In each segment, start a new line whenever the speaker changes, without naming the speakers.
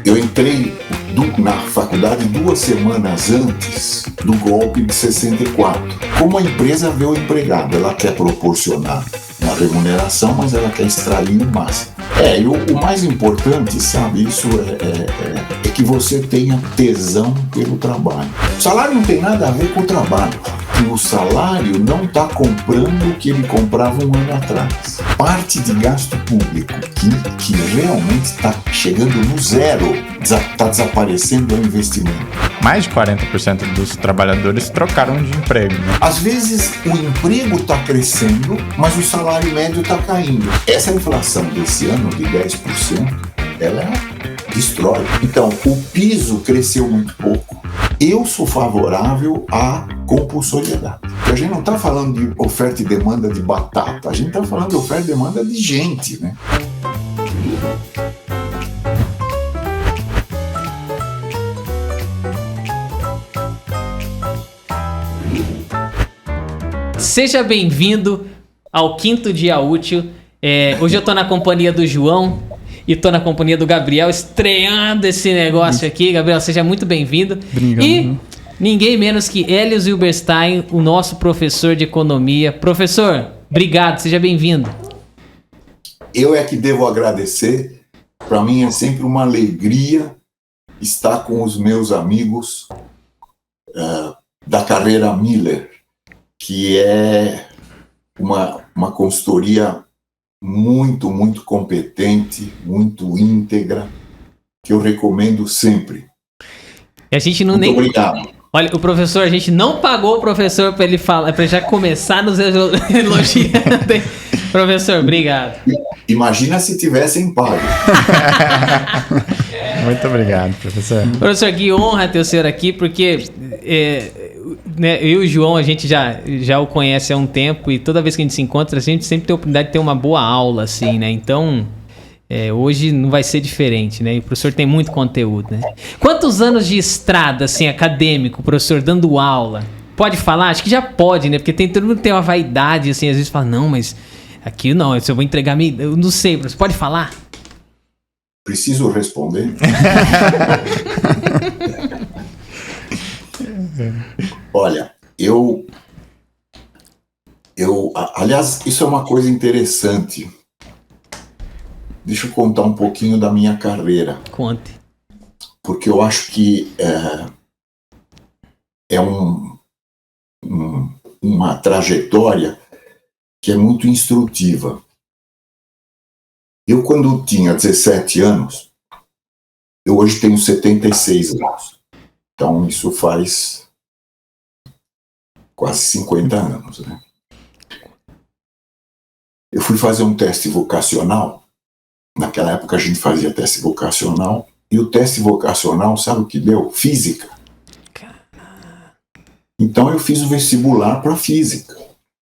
Eu entrei na faculdade 2 semanas antes do golpe de 64. Como a empresa vê o empregado, ela quer proporcionar uma remuneração, mas ela quer extrair o máximo. E o mais importante, sabe, isso é que você tenha tesão pelo trabalho. O salário não tem nada a ver com o trabalho. E o salário não está comprando o que ele comprava um ano atrás. Parte de gasto público que realmente está chegando no zero, está desaparecendo o investimento.
Mais de 40% dos trabalhadores trocaram de emprego, né?
Às vezes o emprego está crescendo, mas o salário médio está caindo. Essa inflação desse ano de 10%, ela destrói. Então, o piso cresceu muito pouco. Eu sou favorável à compulsoriedade. A gente não está falando de oferta e demanda de batata, a gente está falando de oferta e demanda de gente, né?
Seja bem-vindo ao 5º Dia Útil. Hoje eu tô na companhia do João e tô na companhia do Gabriel, estreando esse negócio aqui. Gabriel, seja muito bem-vindo.
Obrigado.
E ninguém menos que Hélio Zilberstein, o nosso professor de economia. Professor, obrigado, seja bem-vindo.
Eu é que devo agradecer. Para mim é sempre uma alegria estar com os meus amigos da carreira Miller, que é uma consultoria muito, muito competente, muito íntegra, que eu recomendo sempre.
E a gente não
Muito obrigado.
Olha, o professor, a gente não pagou o professor para ele falar, para já começar nos elogiando. Professor, obrigado.
Imagina se tivessem pago.
Muito obrigado, professor.
Professor, que honra ter o senhor aqui, porque né, eu e o João, a gente já o conhece há um tempo e toda vez que a gente se encontra, a gente sempre tem a oportunidade de ter uma boa aula, assim, né? Então, hoje não vai ser diferente, né? E o professor tem muito conteúdo, né? Quantos anos de estrada, assim, acadêmico, o professor dando aula? Pode falar? Acho que já pode, né? Porque todo mundo tem uma vaidade, assim, às vezes fala, não, mas aqui não, eu vou entregar minha... Eu não sei, professor, pode falar?
Preciso responder? Olha, aliás, isso é uma coisa interessante. Deixa eu contar um pouquinho da minha carreira.
Conte.
Porque eu acho que é uma trajetória que é muito instrutiva. Eu, quando tinha 17 anos, eu hoje tenho 76 anos. Então, isso faz quase 50 anos, né? Eu fui fazer um teste vocacional. Naquela época, a gente fazia teste vocacional. E o teste vocacional, sabe o que deu? Física. Então, eu fiz o vestibular para física.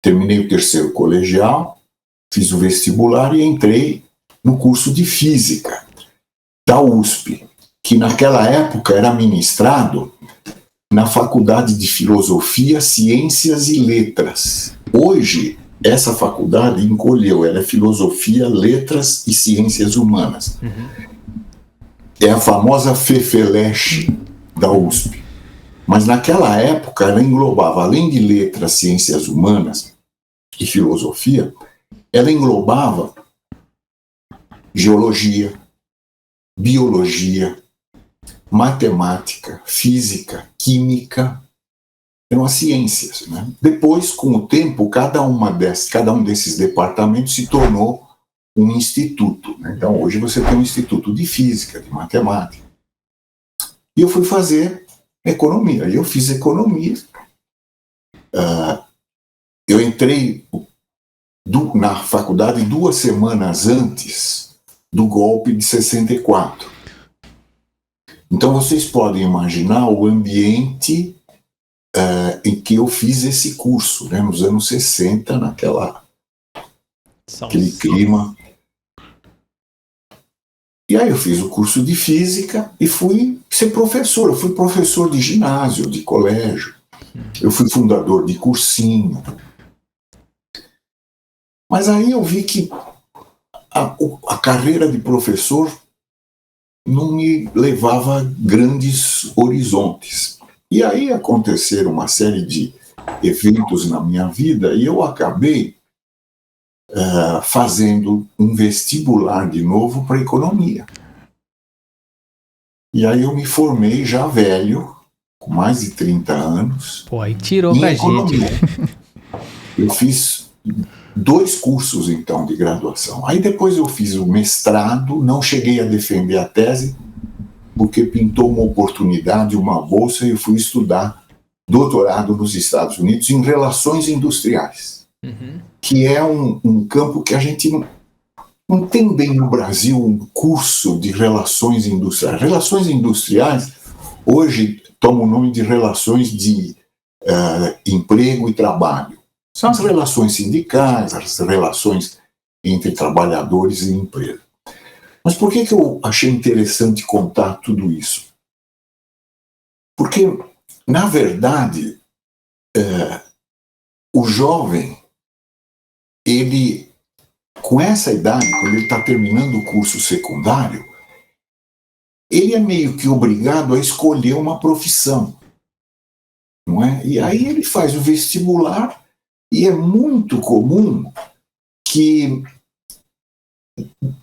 Terminei o 3º colegial, fiz o vestibular e entrei no curso de física da USP, que naquela época era ministrado na Faculdade de Filosofia, Ciências e Letras. Hoje, essa faculdade encolheu, ela é Filosofia, Letras e Ciências Humanas. É a famosa FEFELESH da USP. Mas naquela época ela englobava, além de Letras, Ciências Humanas e Filosofia, ela englobava Geologia, Biologia, Matemática, Física, Química, eram as ciências, né? Depois, com o tempo, cada um desses departamentos se tornou um instituto, né? Então, hoje você tem um instituto de Física, de Matemática. E eu fui fazer economia, e eu fiz economia. Eu entrei na faculdade 2 semanas antes do golpe de 64. Então vocês podem imaginar o ambiente em que eu fiz esse curso, né, nos anos 60, aquele clima. E aí eu fiz o curso de física e fui ser professor. Eu fui professor de ginásio, de colégio. Eu fui fundador de cursinho. Mas aí eu vi que a carreira de professor não me levava a grandes horizontes. E aí aconteceram uma série de eventos na minha vida e eu acabei fazendo um vestibular de novo para economia. E aí eu me formei já velho, com mais de 30 anos.
Pô, aí tirou
em
pra
economia.
gente.
Eu fiz 2 cursos, então, de graduação. Aí depois eu fiz o mestrado, não cheguei a defender a tese, porque pintou uma oportunidade, uma bolsa, e eu fui estudar doutorado nos Estados Unidos em relações industriais, que é um campo que a gente não tem bem no Brasil um curso de relações industriais. Relações industriais, hoje, tomam o nome de relações de emprego e trabalho. São as relações sindicais, as relações entre trabalhadores e empresa. Mas por que eu achei interessante contar tudo isso? Porque, na verdade, o jovem, ele, com essa idade, quando ele está terminando o curso secundário, ele é meio que obrigado a escolher uma profissão, não é? E aí ele faz o vestibular e é muito comum que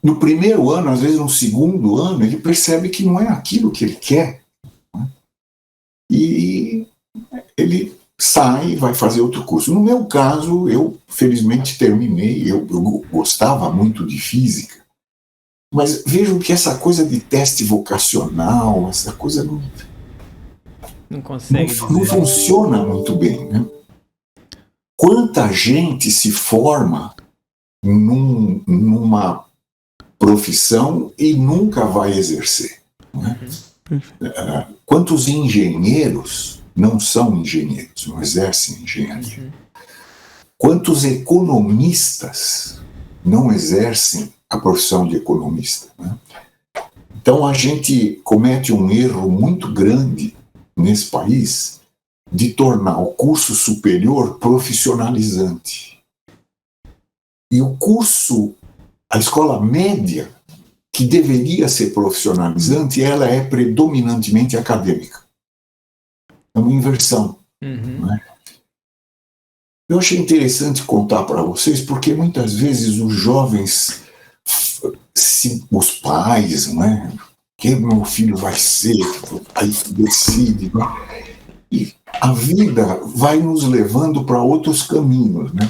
no primeiro ano, às vezes no segundo ano, ele percebe que não é aquilo que ele quer, não é? E ele sai e vai fazer outro curso. No meu caso, eu felizmente terminei, eu gostava muito de física, mas vejam que essa coisa de teste vocacional, essa coisa
Não consegue
não funciona muito bem, né? Quanta gente se forma numa profissão e nunca vai exercer, né? Quantos engenheiros não são engenheiros, não exercem engenharia? Quantos economistas não exercem a profissão de economista, né? Então a gente comete um erro muito grande nesse país de tornar o curso superior profissionalizante. E o curso, a escola média, que deveria ser profissionalizante, ela é predominantemente acadêmica. É uma inversão. Não é? Eu achei interessante contar para vocês, porque muitas vezes os jovens, os pais, não é? Quem meu filho vai ser, aí decide, não é? E a vida vai nos levando para outros caminhos, né?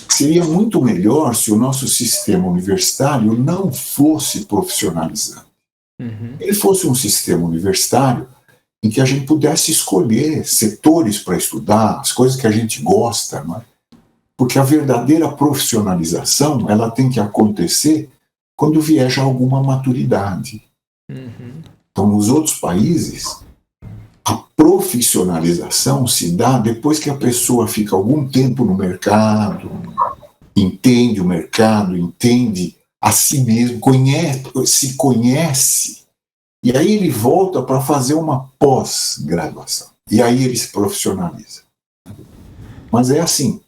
Seria muito melhor se o nosso sistema universitário não fosse profissionalizante. Ele fosse um sistema universitário em que a gente pudesse escolher setores para estudar, as coisas que a gente gosta, não é? Porque a verdadeira profissionalização, ela tem que acontecer quando vier já alguma maturidade. Então, nos outros países, a profissionalização se dá depois que a pessoa fica algum tempo no mercado, entende o mercado, entende a si mesmo, se conhece, e aí ele volta para fazer uma pós-graduação. E aí ele se profissionaliza. Mas é assim,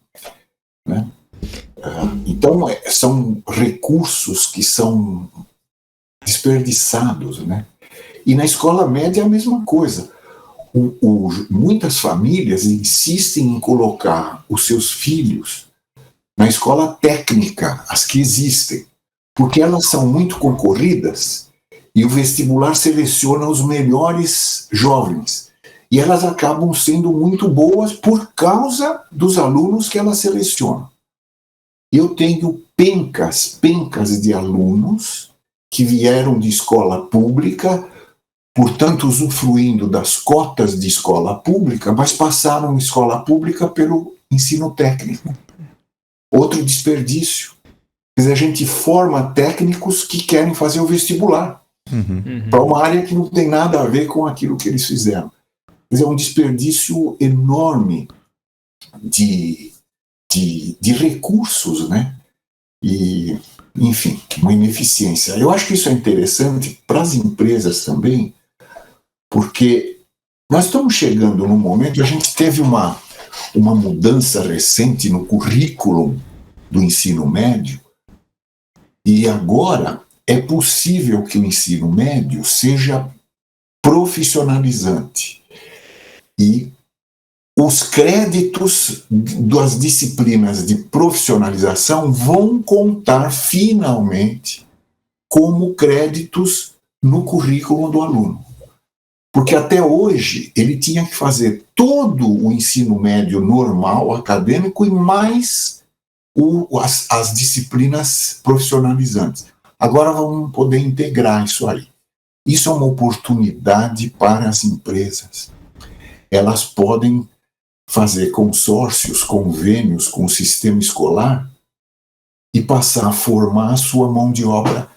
né? Então, são recursos que são desperdiçados, né? E na escola média é a mesma coisa. Muitas famílias insistem em colocar os seus filhos na escola técnica, as que existem, porque elas são muito concorridas e o vestibular seleciona os melhores jovens. E elas acabam sendo muito boas por causa dos alunos que elas selecionam. Eu tenho pencas de alunos que vieram de escola pública, portanto usufruindo das cotas de escola pública, mas passaram escola pública pelo ensino técnico. Outro desperdício. Quer dizer, a gente forma técnicos que querem fazer o vestibular para uma área que não tem nada a ver com aquilo que eles fizeram. Quer dizer, é um desperdício enorme de recursos, né? E, enfim, uma ineficiência. Eu acho que isso é interessante para as empresas também, porque nós estamos chegando num momento, a gente teve uma mudança recente no currículo do ensino médio, e agora é possível que o ensino médio seja profissionalizante. E os créditos das disciplinas de profissionalização vão contar finalmente como créditos no currículo do aluno. Porque até hoje ele tinha que fazer todo o ensino médio normal, acadêmico, e mais as disciplinas profissionalizantes. Agora vamos poder integrar isso aí. Isso é uma oportunidade para as empresas. Elas podem fazer consórcios, convênios com o sistema escolar e passar a formar a sua mão de obra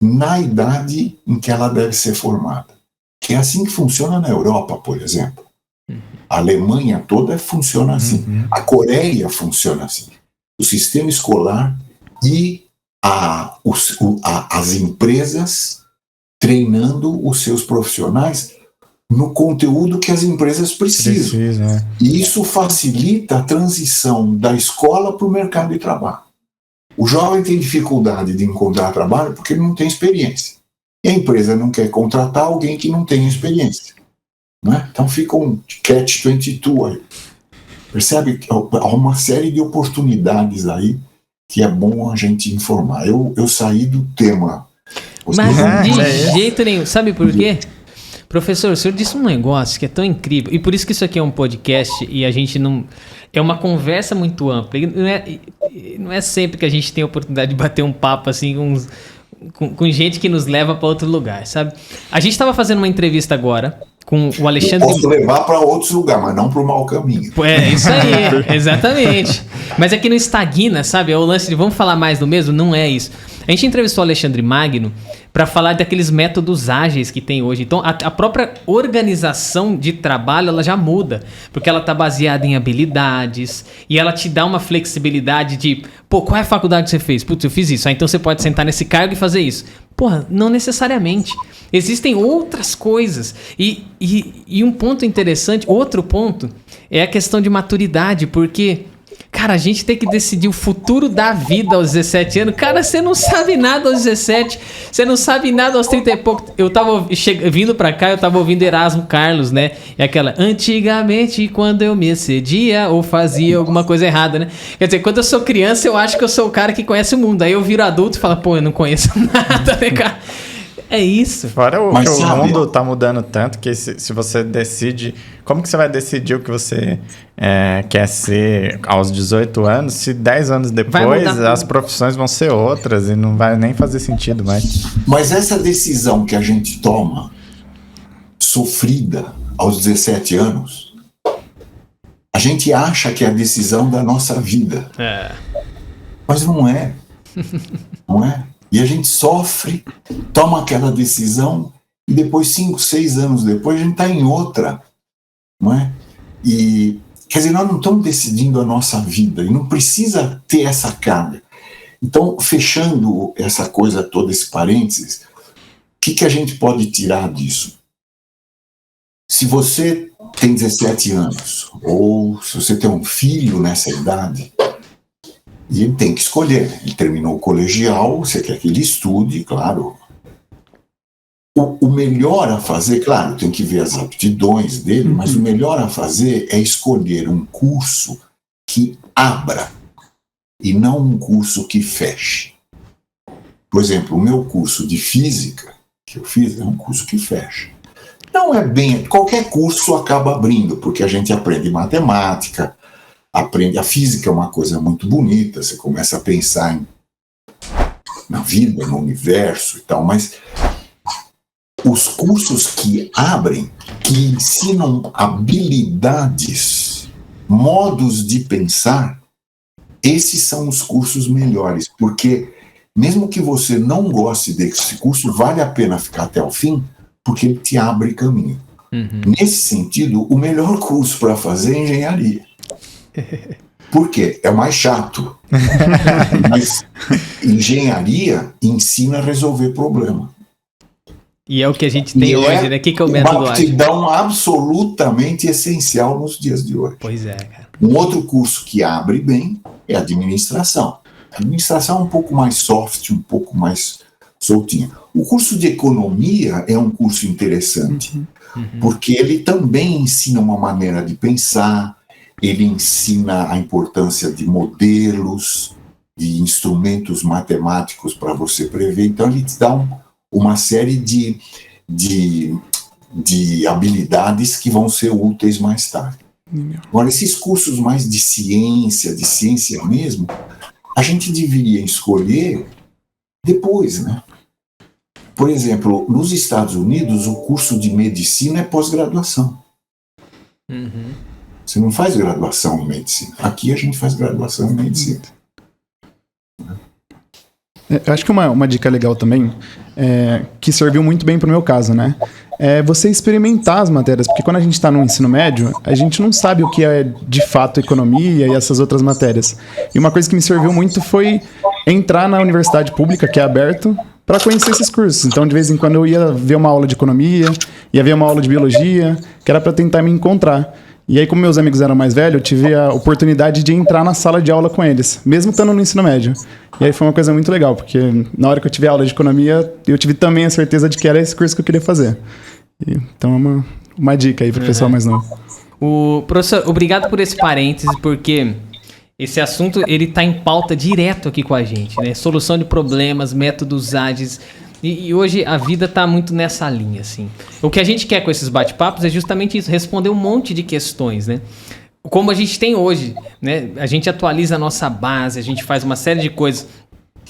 na idade em que ela deve ser formada. Que é assim que funciona na Europa, por exemplo. A Alemanha toda funciona assim. A Coreia funciona assim. O sistema escolar e as empresas treinando os seus profissionais no conteúdo que as empresas precisam. E isso facilita a transição da escola para o mercado de trabalho. O jovem tem dificuldade de encontrar trabalho porque ele não tem experiência. E a empresa não quer contratar alguém que não tem experiência. Né? Então fica um catch-22 aí. Percebe que há uma série de oportunidades aí que é bom a gente informar. Eu saí do tema.
Mas de jeito nenhum. Sabe por quê? Professor, o senhor disse um negócio que é tão incrível. E por isso que isso aqui é um podcast e a gente não... É uma conversa muito ampla. Não é sempre que a gente tem a oportunidade de bater um papo assim com gente que nos leva para outro lugar, sabe? A gente estava fazendo uma entrevista agora com o Alexandre...
Eu posso levar para outros lugares, mas não para o mau caminho.
É, isso aí, exatamente. Mas é que não estagna, sabe? É o lance de vamos falar mais do mesmo? Não é isso. A gente entrevistou o Alexandre Magno para falar daqueles métodos ágeis que tem hoje. Então, a própria organização de trabalho, ela já muda, porque ela está baseada em habilidades e ela te dá uma flexibilidade de, pô, qual é a faculdade que você fez? Putz, eu fiz isso. Então você pode sentar nesse cargo e fazer isso. Porra, não necessariamente. Existem outras coisas. E um ponto interessante, outro ponto, é a questão de maturidade, porque... Cara, a gente tem que decidir o futuro da vida aos 17 anos. Cara, você não sabe nada aos 17. Você não sabe nada aos 30 e pouco. Eu tava vindo pra cá, eu tava ouvindo Erasmo Carlos, né? É aquela, antigamente, quando eu me excedia ou fazia alguma coisa errada, né? Quer dizer, quando eu sou criança, eu acho que eu sou o cara que conhece o mundo. Aí eu viro adulto e falo, pô, eu não conheço nada, né, cara? É isso.
Fora que o mundo tá mudando tanto que se você decide... Como que você vai decidir o que você quer ser aos 18 anos se 10 anos depois as profissões vão ser outras e não vai nem fazer sentido mais?
Mas essa decisão que a gente toma, sofrida aos 17 anos, a gente acha que é a decisão da nossa vida. Mas não é. Não é. E a gente sofre, toma aquela decisão e depois, 5, 6 anos depois, a gente está em outra, não é? E, quer dizer, nós não estamos decidindo a nossa vida e não precisa ter essa carga. Então, fechando essa coisa toda, esse parênteses, o que a gente pode tirar disso? Se você tem 17 anos, ou se você tem um filho nessa idade... E ele tem que escolher. Ele terminou o colegial, você quer que ele estude, claro. O melhor a fazer, claro, tem que ver as aptidões dele, mas o melhor a fazer é escolher um curso que abra e não um curso que feche. Por exemplo, o meu curso de física que eu fiz é um curso que fecha. Não é bem... Qualquer curso acaba abrindo, porque a gente aprende matemática, aprende a física, é uma coisa muito bonita, você começa a pensar na vida, no universo e tal, mas os cursos que abrem, que ensinam habilidades, modos de pensar, esses são os cursos melhores, porque mesmo que você não goste desse curso, vale a pena ficar até o fim, porque ele te abre caminho. Nesse sentido, o melhor curso para fazer é engenharia. Por quê? É mais chato. Mas engenharia ensina a resolver problema.
E é o que a gente tem hoje, né? O que é o método ágil?
Uma aptidão absolutamente essencial nos dias de hoje.
Pois é, cara.
Um outro curso que abre bem é administração. A administração é um pouco mais soft, um pouco mais soltinha. O curso de economia é um curso interessante, porque ele também ensina uma maneira de pensar, ele ensina a importância de modelos, de instrumentos matemáticos para você prever. Então, ele te dá uma série de habilidades que vão ser úteis mais tarde. Agora, esses cursos mais de ciência mesmo, a gente deveria escolher depois, né? Por exemplo, nos Estados Unidos, o curso de medicina é pós-graduação. Você não faz graduação em medicina. Aqui a gente faz graduação em medicina.
Eu acho que uma dica legal também, que serviu muito bem para o meu caso, né? É você experimentar as matérias, porque quando a gente está no ensino médio, a gente não sabe o que é de fato economia e essas outras matérias. E uma coisa que me serviu muito foi entrar na universidade pública, que é aberto, para conhecer esses cursos. Então, de vez em quando eu ia ver uma aula de economia, ia ver uma aula de biologia, que era para tentar me encontrar. E aí, como meus amigos eram mais velhos, eu tive a oportunidade de entrar na sala de aula com eles, mesmo estando no ensino médio. E aí foi uma coisa muito legal, porque na hora que eu tive aula de economia, eu tive também a certeza de que era esse curso que eu queria fazer. Então é uma dica aí para o pessoal mais novo.
Professor, obrigado por esse parêntese, porque esse assunto ele está em pauta direto aqui com a gente, né? Solução de problemas, métodos ágeis. E hoje a vida está muito nessa linha, assim. O que a gente quer com esses bate-papos é justamente isso, responder um monte de questões, né? Como a gente tem hoje, né? A gente atualiza a nossa base, a gente faz uma série de coisas.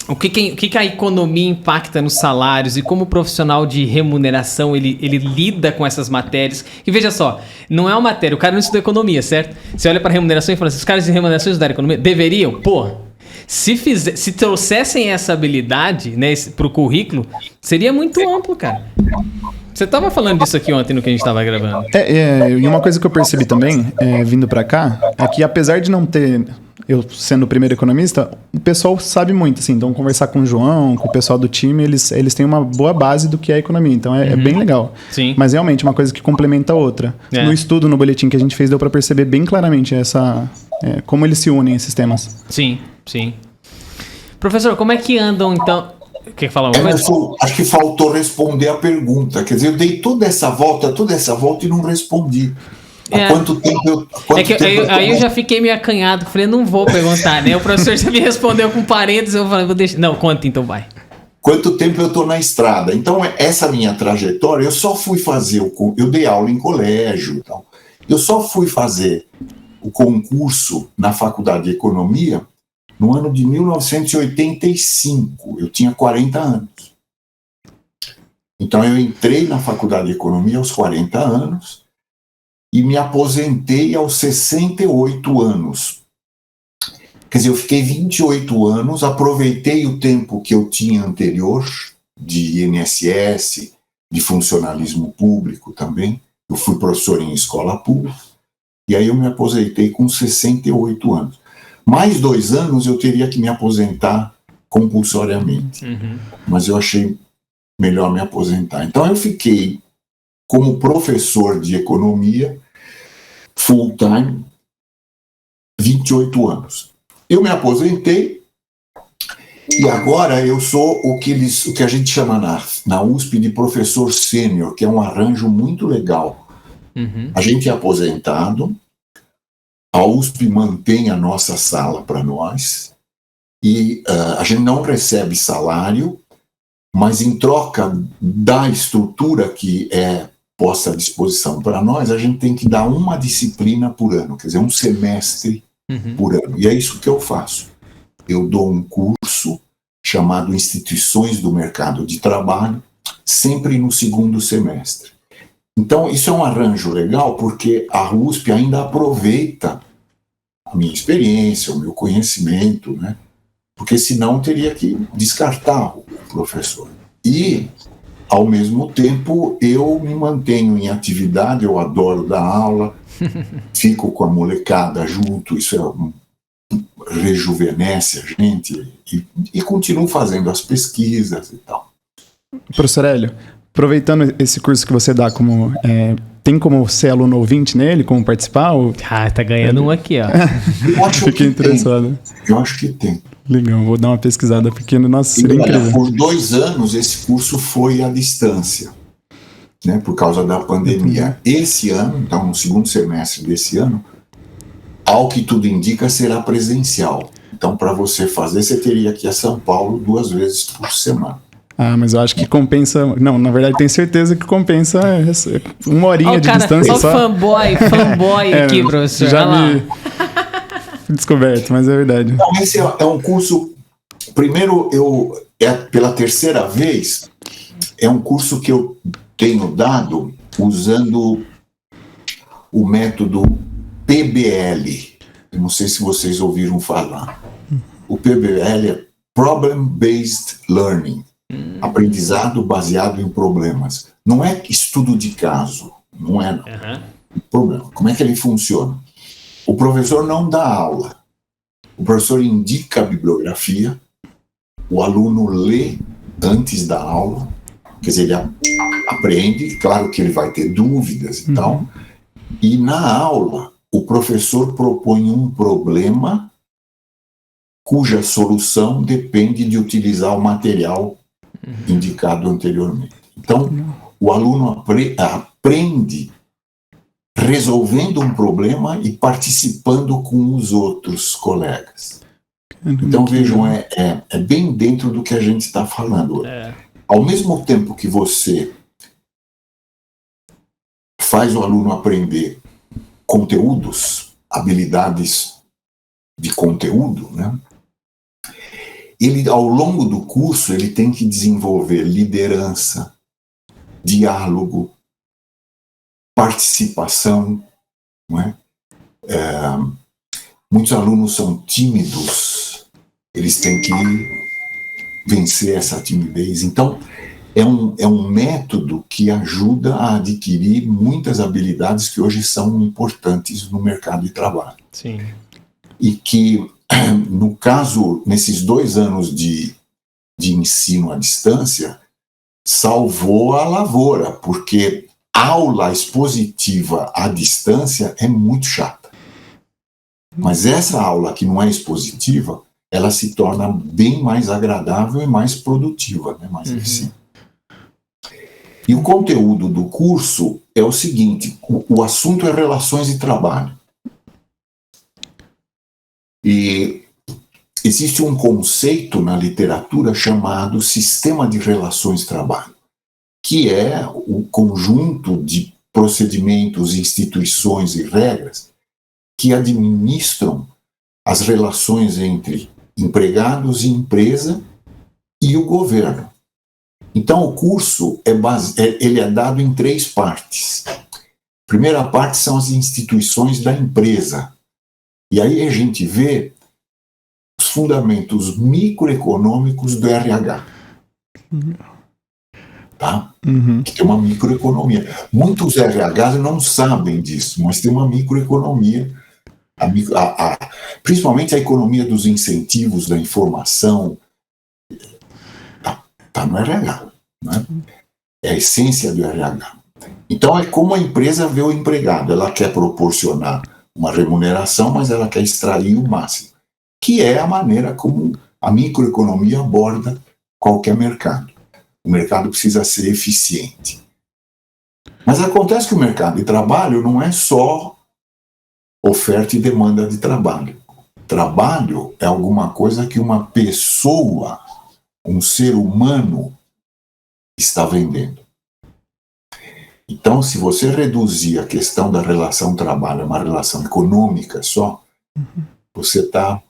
O que a economia impacta nos salários e como o profissional de remuneração ele lida com essas matérias. E veja só, não é uma matéria, o cara não estudou economia, certo? Você olha para a remuneração e fala assim, os caras de remuneração estudaram economia? Deveriam? Pô, se trouxessem essa habilidade, né, para o currículo, seria muito amplo, cara. Você estava falando disso aqui ontem no que a gente estava gravando.
E uma coisa que eu percebi também, vindo para cá, é que apesar de não ter, eu sendo o primeiro economista, o pessoal sabe muito, assim, então conversar com o João, com o pessoal do time, eles têm uma boa base do que é economia, então é bem legal.
Sim.
Mas realmente uma coisa que complementa a outra. No estudo, no boletim que a gente fez, deu para perceber bem claramente como eles se unem, esses temas.
Sim, sim. Professor, como é que andam, então... Quer falar uma coisa?
Acho que faltou responder a pergunta. Quer dizer, eu dei toda essa volta e não respondi. Há quanto tempo
eu já fiquei meio acanhado. Falei, não vou perguntar, né? O professor já me respondeu com parênteses, eu falei, vou deixar. Não, conta então, vai.
Quanto tempo eu estou na estrada? Então, essa minha trajetória, eu só fui fazer eu dei aula em colégio. Então, eu só fui fazer o concurso na Faculdade de Economia no ano de 1985, eu tinha 40 anos. Então eu entrei na Faculdade de Economia aos 40 anos e me aposentei aos 68 anos. Quer dizer, eu fiquei 28 anos, aproveitei o tempo que eu tinha anterior de INSS, de funcionalismo público também. Eu fui professor em escola pública e aí eu me aposentei com 68 anos. Mais 2 anos eu teria que me aposentar compulsoriamente. Mas eu achei melhor me aposentar. Então eu fiquei como professor de economia full time 28 anos. Eu me aposentei e agora eu sou o que a gente chama na USP de professor sênior, que é um arranjo muito legal. A gente é aposentado, a USP mantém a nossa sala para nós e a gente não recebe salário, mas em troca da estrutura que é posta à disposição para nós, a gente tem que dar uma disciplina por ano, quer dizer, um semestre por ano. E é isso que eu faço. Eu dou um curso chamado Instituições do Mercado de Trabalho, sempre no 2º semestre. Então, isso é um arranjo legal, porque a USP ainda aproveita a minha experiência, o meu conhecimento, né? Porque senão teria que descartar o professor. E, ao mesmo tempo, eu me mantenho em atividade, eu adoro dar aula, fico com a molecada junto, isso rejuvenesce a gente, e continuo fazendo as pesquisas e tal.
Professor Hélio, aproveitando esse curso que você dá, tem como ser aluno ouvinte nele, como participar?
Tá ganhando um aqui, ó.
Eu acho
Fiquei interessado.
Eu acho que tem.
Legal, vou dar uma pesquisada pequena. Nossa, seria incrível.
Por 2 anos esse curso foi à distância, né, por causa da pandemia. Esse ano, então no segundo semestre desse ano, ao que tudo indica, será presencial. Então, para você fazer, você teria que ir a São Paulo 2 vezes por semana.
Ah, mas eu acho que compensa... Não, na verdade, tenho certeza que compensa 1 horinha de distância só.
Fanboy aqui, professor.
Já me descoberto, mas é verdade.
Então, esse é um curso... Primeiro, pela 3ª vez, é um curso que eu tenho dado usando o método PBL. Eu não sei se vocês ouviram falar. O PBL é Problem Based Learning. Aprendizado baseado em problemas. Não é estudo de caso. Não é, não. Problema. Como é que ele funciona? O professor não dá aula. O professor indica a bibliografia. O aluno lê antes da aula. Quer dizer, ele aprende. Claro que ele vai ter dúvidas e tal. E na aula, o professor propõe um problema cuja solução depende de utilizar o material indicado anteriormente. Então, o aluno aprende resolvendo um problema e participando com os outros colegas. Então, vejam, é bem dentro do que a gente está falando. Ao mesmo tempo que você faz o aluno aprender conteúdos, habilidades de conteúdo, né? Ele, ao longo do curso, ele tem que desenvolver liderança, diálogo, participação, não é? Muitos alunos são tímidos, eles têm que vencer essa timidez. Então, é um método que ajuda a adquirir muitas habilidades que hoje são importantes no mercado de trabalho.
Sim.
E que, no caso, nesses 2 anos de ensino à distância, salvou a lavoura, porque aula expositiva à distância é muito chata. Mas essa aula que não é expositiva, ela se torna bem mais agradável e mais produtiva, né? Mais eficiente. E o conteúdo do curso é o seguinte: o assunto é relações de trabalho. E existe um conceito na literatura chamado sistema de relações de trabalho, que é o conjunto de procedimentos, instituições e regras que administram as relações entre empregados e empresa e o governo. Então, o curso ele é dado em 3 partes. A primeira parte são as instituições da empresa. E aí a gente vê os fundamentos microeconômicos do RH. Tá? Que tem uma microeconomia. Muitos RHs não sabem disso, mas tem uma microeconomia. Principalmente a economia dos incentivos, da informação, está no RH. Né? É a essência do RH. Então é como a empresa vê o empregado. Ela quer proporcionar uma remuneração, mas ela quer extrair o máximo, que é a maneira como a microeconomia aborda qualquer mercado. O mercado precisa ser eficiente. Mas acontece que o mercado de trabalho não é só oferta e demanda de trabalho. Trabalho é alguma coisa que uma pessoa, um ser humano, está vendendo. Então, se você reduzir a questão da relação trabalho a uma relação econômica só, você está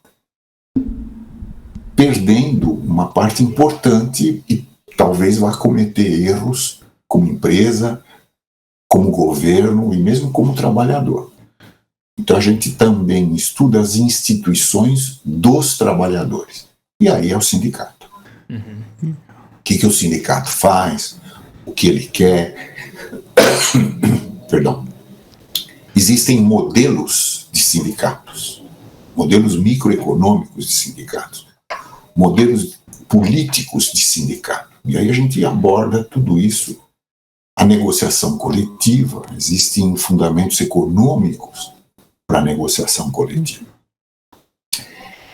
perdendo uma parte importante e talvez vá cometer erros como empresa, como governo e mesmo como trabalhador. Então a gente também estuda as instituições dos trabalhadores. E aí é o sindicato. O que o sindicato faz, o que ele quer. Perdão. Existem modelos de sindicatos, modelos microeconômicos de sindicatos, modelos políticos de sindicato. E aí a gente aborda tudo isso. A negociação coletiva, existem fundamentos econômicos para a negociação coletiva.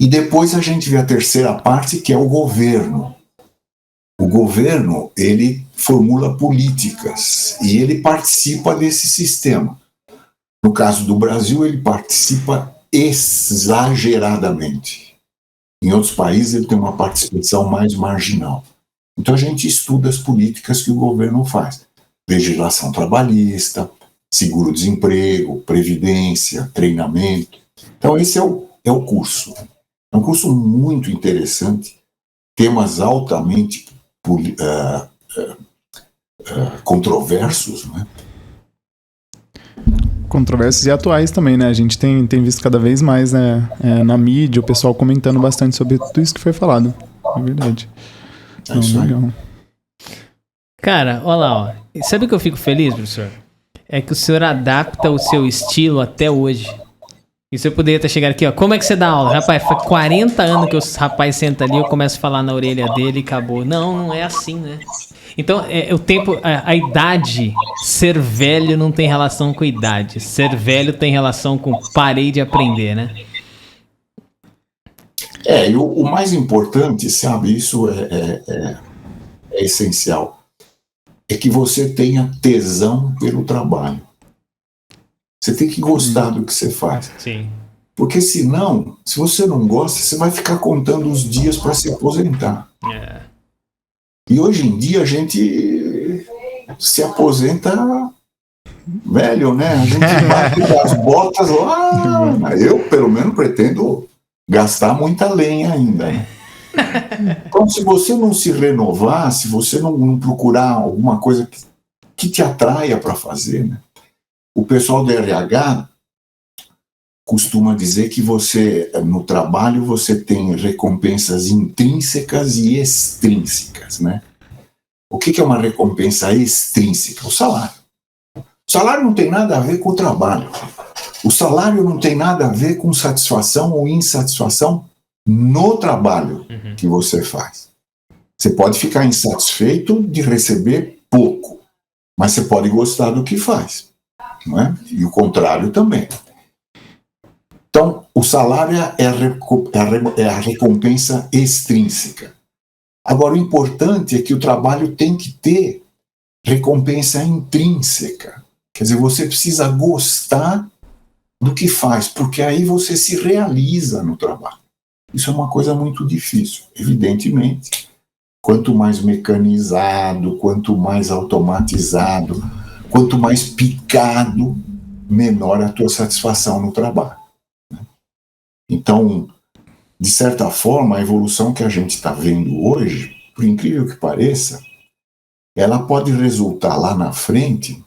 E depois a gente vê a terceira parte, que é o governo. O governo, ele formula políticas e ele participa desse sistema. No caso do Brasil, ele participa exageradamente. Em outros países, ele tem uma participação mais marginal. Então, a gente estuda as políticas que o governo faz. Legislação trabalhista, seguro-desemprego, previdência, treinamento. Então, esse é o curso. É um curso muito interessante, temas altamente controversos, né?
Controversos e atuais também, né? A gente tem visto cada vez mais, né, na mídia, o pessoal comentando bastante sobre tudo isso que foi falado. É verdade.
É isso aí.
Legal.
Cara, olha lá, ó. Sabe o que eu fico feliz, professor? É que o senhor adapta o seu estilo até hoje. E você poderia ter chegado aqui, ó. Como é que você dá aula? Rapaz, faz 40 anos que o rapaz senta ali, eu começo a falar na orelha dele e acabou. Não é assim, né? Então, o tempo, a idade, ser velho não tem relação com idade. Ser velho tem relação com parei de aprender, né?
E o mais importante, sabe, isso é essencial, é que você tenha tesão pelo trabalho. Você tem que gostar do que você faz.
Sim.
Porque senão, se você não gosta, você vai ficar contando os dias para se aposentar. E hoje em dia a gente se aposenta velho, né? A gente bate as botas lá. Eu, pelo menos, pretendo gastar muita lenha ainda. Né? Então, se você não se renovar, se você não procurar alguma coisa que te atraia para fazer, né? O pessoal do RH costuma dizer que você, no trabalho, você tem recompensas intrínsecas e extrínsecas, né? O que é uma recompensa extrínseca? O salário. O salário não tem nada a ver com o trabalho. O salário não tem nada a ver com satisfação ou insatisfação no trabalho que você faz. Você pode ficar insatisfeito de receber pouco, mas você pode gostar do que faz. Não é? E o contrário também. Então, o salário é a recompensa extrínseca. Agora, o importante é que o trabalho tem que ter recompensa intrínseca. Quer dizer, você precisa gostar do que faz, porque aí você se realiza no trabalho. Isso é uma coisa muito difícil, evidentemente. Quanto mais mecanizado, quanto mais automatizado, quanto mais picado, menor a tua satisfação no trabalho. Então, de certa forma, a evolução que a gente está vendo hoje, por incrível que pareça, ela pode resultar lá na frente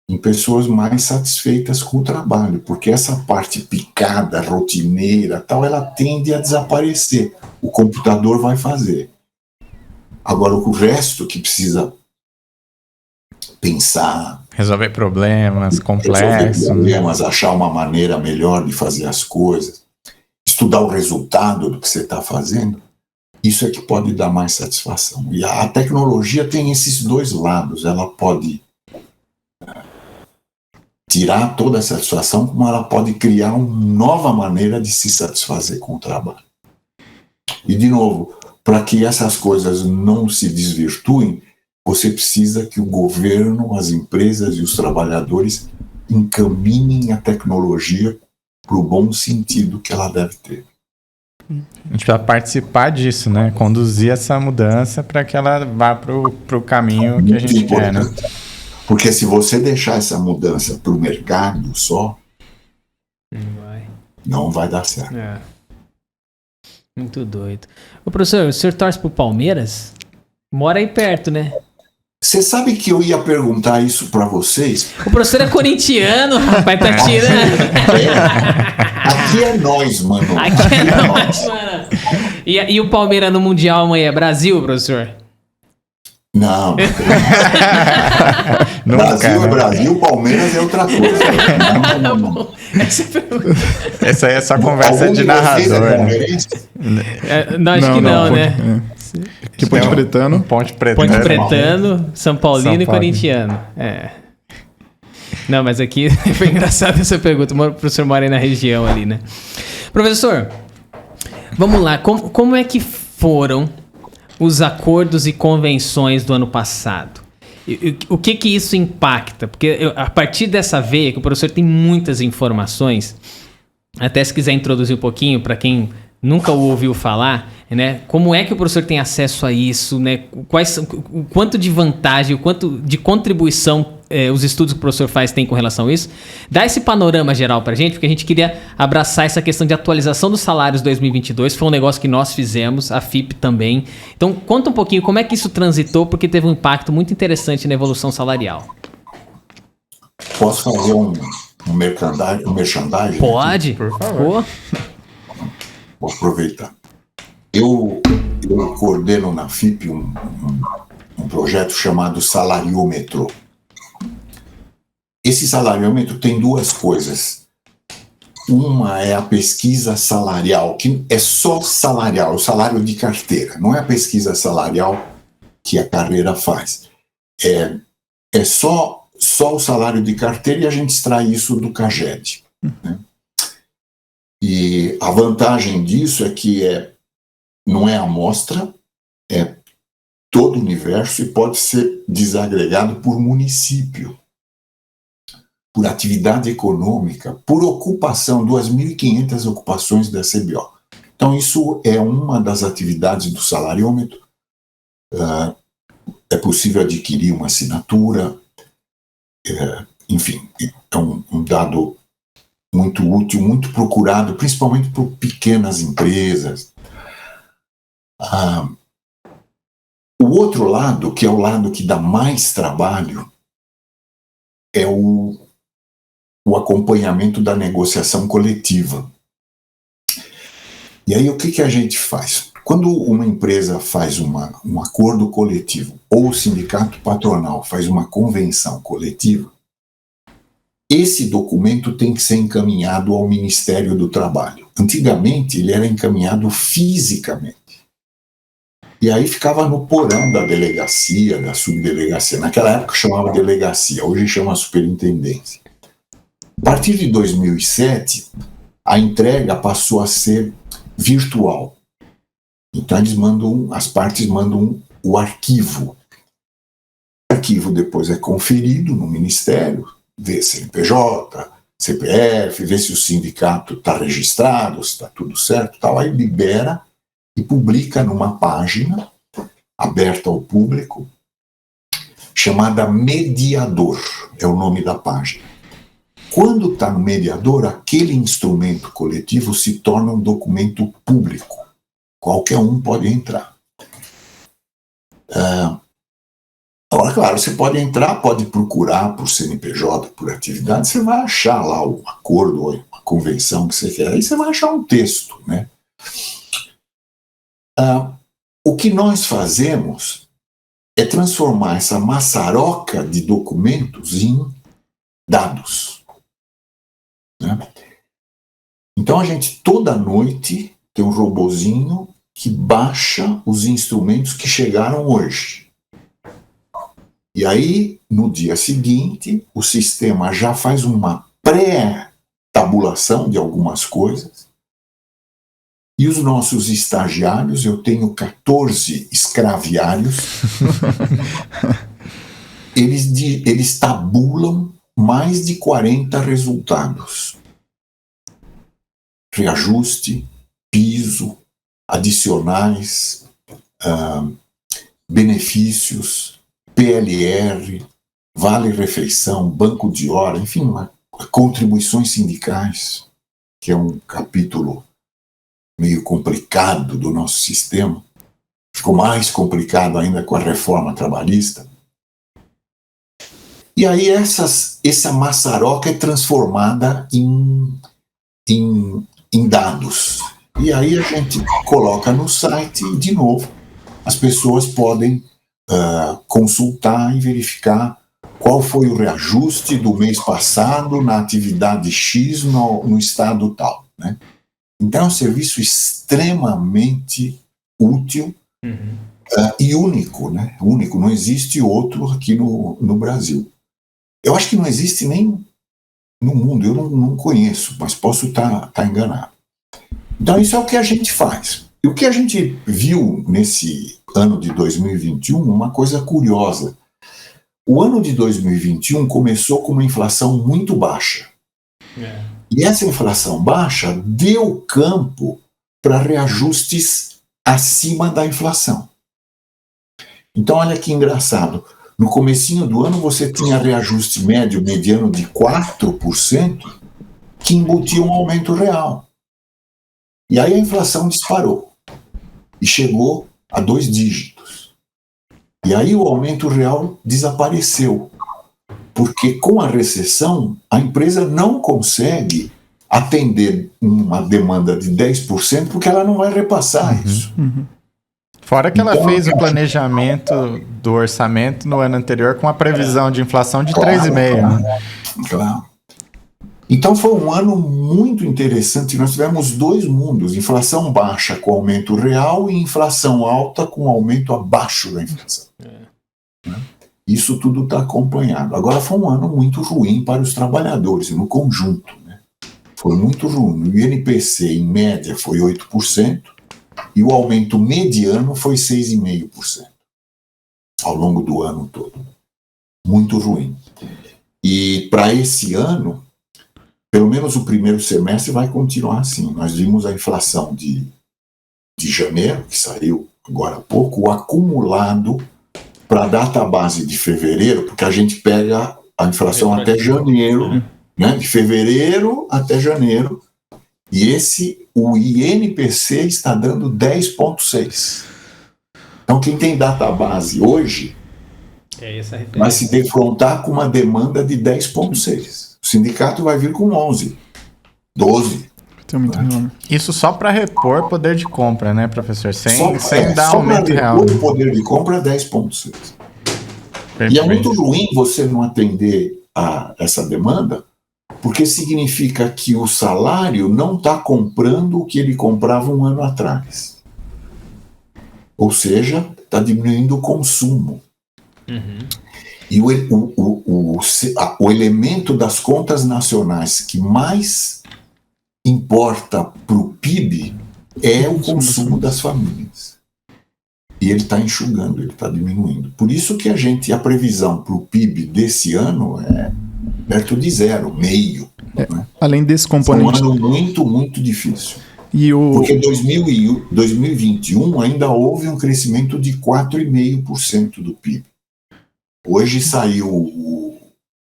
em pessoas mais satisfeitas com o trabalho, porque essa parte picada, rotineira, tal, ela tende a desaparecer. O computador vai fazer. Agora, o resto que precisa pensar,
resolver problemas complexos,
achar uma maneira melhor de fazer as coisas, estudar o resultado do que você está fazendo, isso é que pode dar mais satisfação. E a tecnologia tem esses dois lados. Ela pode tirar toda a satisfação, como ela pode criar uma nova maneira de se satisfazer com o trabalho. E, de novo, para que essas coisas não se desvirtuem, você precisa que o governo, as empresas e os trabalhadores encaminhem a tecnologia para o bom sentido que ela deve ter.
A gente precisa participar disso, né? Conduzir essa mudança para que ela vá para o caminho que a gente quer, né?
Porque se você deixar essa mudança para o mercado só, não vai dar certo.
Muito doido. Ô, professor, o senhor torce pro Palmeiras? Mora aí perto, né?
Você sabe que eu ia perguntar isso pra vocês?
O professor é corintiano, rapaz, tá tirando.
Aqui é nós, mano.
Aqui é nós, mano. E o Palmeiras no Mundial amanhã é Brasil, professor?
Não. Brasil é Brasil, Palmeiras é outra coisa. Não.
Essa aí é só conversa de narrador.
Não, acho que não, né?
Que Ponte Pretano.
Ponte
Pretano, São Paulino e corintiano. Não, mas aqui foi engraçado essa pergunta. O professor mora aí na região ali, né? Professor, Vamos lá, como é que foram os acordos e convenções do ano passado? O que isso impacta? Porque a partir dessa veia, que o professor tem muitas informações, até se quiser introduzir um pouquinho para quem nunca o ouviu falar, né? Como é que o professor tem acesso a isso, né? O quanto de vantagem, o quanto de contribuição os estudos que o professor faz tem com relação a isso? Dá esse panorama geral pra gente, porque a gente queria abraçar essa questão de atualização dos salários 2022, foi um negócio que nós fizemos, a FIP também. Então, conta um pouquinho como é que isso transitou, porque teve um impacto muito interessante na evolução salarial.
Posso fazer um merchandising?
Pode,
por favor.
Vou aproveitar. Eu coordeno na FIP um projeto chamado Salariômetro. Esse salariômetro tem duas coisas. Uma é a pesquisa salarial, que é só salarial, o salário de carteira. Não é a pesquisa salarial que a carreira faz. É só o salário de carteira e a gente extrai isso do CAGED. Né? E a vantagem disso é que não é amostra, é todo o universo e pode ser desagregado por município, por atividade econômica, por ocupação, 2.500 ocupações da CBO. Então, isso é uma das atividades do salariômetro. É possível adquirir uma assinatura, enfim, é um dado muito útil, muito procurado, principalmente por pequenas empresas. O outro lado, que é o lado que dá mais trabalho, é o acompanhamento da negociação coletiva. E aí, o que a gente faz? Quando uma empresa faz um acordo coletivo, ou o sindicato patronal faz uma convenção coletiva, esse documento tem que ser encaminhado ao Ministério do Trabalho. Antigamente, ele era encaminhado fisicamente. E aí ficava no porão da delegacia, da subdelegacia. Naquela época chamava delegacia, hoje chama superintendência. A partir de 2007, a entrega passou a ser virtual. Então as partes mandam o arquivo. O arquivo depois é conferido no Ministério, vê CNPJ, CPF, vê se o sindicato está registrado, se está tudo certo, tal, aí libera e publica numa página aberta ao público, chamada Mediador, é o nome da página. Quando está no mediador, aquele instrumento coletivo se torna um documento público. Qualquer um pode entrar. Agora, claro, você pode entrar, pode procurar por CNPJ, por atividade, você vai achar lá o acordo ou a convenção que você quer, aí você vai achar um texto, né? O que nós fazemos é transformar essa maçaroca de documentos em dados. Né? Então a gente toda noite tem um robozinho que baixa os instrumentos que chegaram hoje. E aí, no dia seguinte, o sistema já faz uma pré-tabulação de algumas coisas. E os nossos estagiários, eu tenho 14 escraviários, eles tabulam mais de 40 resultados. Reajuste, piso, adicionais, benefícios, PLR, vale-refeição, banco de hora, enfim, contribuições sindicais, que é um capítulo meio complicado do nosso sistema. Ficou mais complicado ainda com a reforma trabalhista. E aí essa maçaroca é transformada em dados. E aí a gente coloca no site e, de novo, as pessoas podem consultar e verificar qual foi o reajuste do mês passado na atividade X no estado tal, né? Então é um serviço extremamente útil e único, né? Único, não existe outro aqui no Brasil. Eu acho que não existe nem no mundo, eu não conheço, mas posso estar enganado. Então, isso é o que a gente faz. E o que a gente viu nesse ano de 2021, uma coisa curiosa. O ano de 2021 começou com uma inflação muito baixa. E essa inflação baixa deu campo para reajustes acima da inflação. Então, olha que engraçado. No comecinho do ano, você tinha reajuste médio, mediano de 4%, que embutia um aumento real. E aí a inflação disparou e chegou a 2 dígitos. E aí o aumento real desapareceu, porque com a recessão a empresa não consegue atender uma demanda de 10% porque ela não vai repassar isso.
Fora que ela fez o planejamento do orçamento no ano anterior com a previsão de inflação de 3,5%.
Claro. Então foi um ano muito interessante. Nós tivemos 2 mundos: inflação baixa com aumento real e inflação alta com aumento abaixo da inflação. Isso tudo está acompanhado. Agora foi um ano muito ruim para os trabalhadores, no conjunto. Foi muito ruim. O INPC, em média, foi 8%, e o aumento mediano foi 6,5% ao longo do ano todo. Muito ruim. E para esse ano, pelo menos o primeiro semestre vai continuar assim. Nós vimos a inflação de janeiro, que saiu agora há pouco, o acumulado para a data base de fevereiro, porque a gente pega a inflação até janeiro, né, de fevereiro até janeiro, e o INPC está dando 10,6. Então quem tem data base hoje vai se defrontar com uma demanda de 10,6. O sindicato vai vir com 11, 12.
Isso só para repor poder de compra, né, professor? Sem dar
só
aumento real.
O poder de compra é 10,6. E é muito ruim você não atender a essa demanda, porque significa que o salário não está comprando o que ele comprava um ano atrás. Ou seja, está diminuindo o consumo. E o elemento das contas nacionais que mais importa para o PIB é o consumo das famílias. E ele está enxugando, ele está diminuindo. Por isso que a previsão para o PIB desse ano é perto de 0, meio. Né?
Além desse componente...
É um ano muito, muito difícil.
Porque
em 2021 ainda houve um crescimento de 4,5% do PIB. Hoje saiu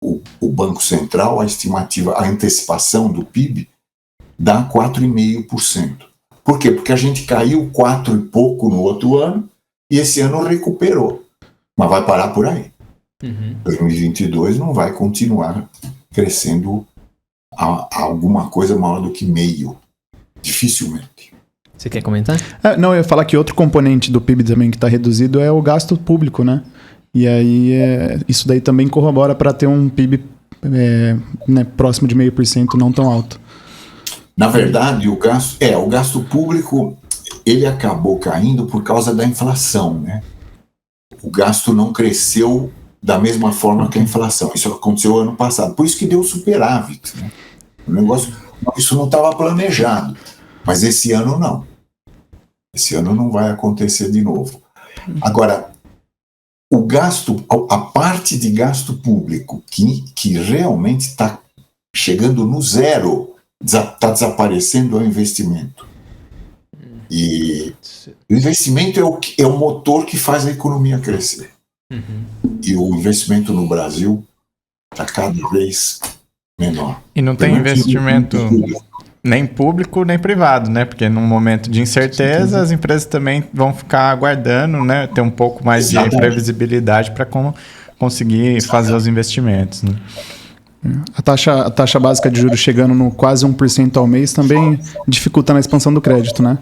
o Banco Central, a estimativa, a antecipação do PIB dá 4,5%. Por quê? Porque a gente caiu 4 e pouco no outro ano e esse ano recuperou. Mas vai parar por aí. 2022 não vai continuar crescendo a alguma coisa maior do que meio. Dificilmente.
Você quer comentar?
Não, eu ia falar que outro componente do PIB também que está reduzido é o gasto público, né? E aí isso daí também corrobora para ter um PIB próximo de 0,5%, não tão alto.
Na verdade, o gasto público ele acabou caindo por causa da inflação, né? O gasto não cresceu da mesma forma que a inflação. Isso aconteceu ano passado. Por isso que deu superávit, né? O negócio, isso não estava planejado. Mas esse ano não. Esse ano não vai acontecer de novo. Agora, o gasto, a parte de gasto público que realmente está chegando no zero, está desaparecendo é o investimento. E o investimento é o motor que faz a economia crescer. E o investimento no Brasil está cada vez menor.
E não tem investimento nem público nem privado, né? Porque num momento de incerteza as empresas também vão ficar aguardando, né? Ter um pouco mais de previsibilidade para conseguir fazer os investimentos, né?
A taxa básica de juros chegando no quase 1% ao mês também dificulta a expansão do crédito, né?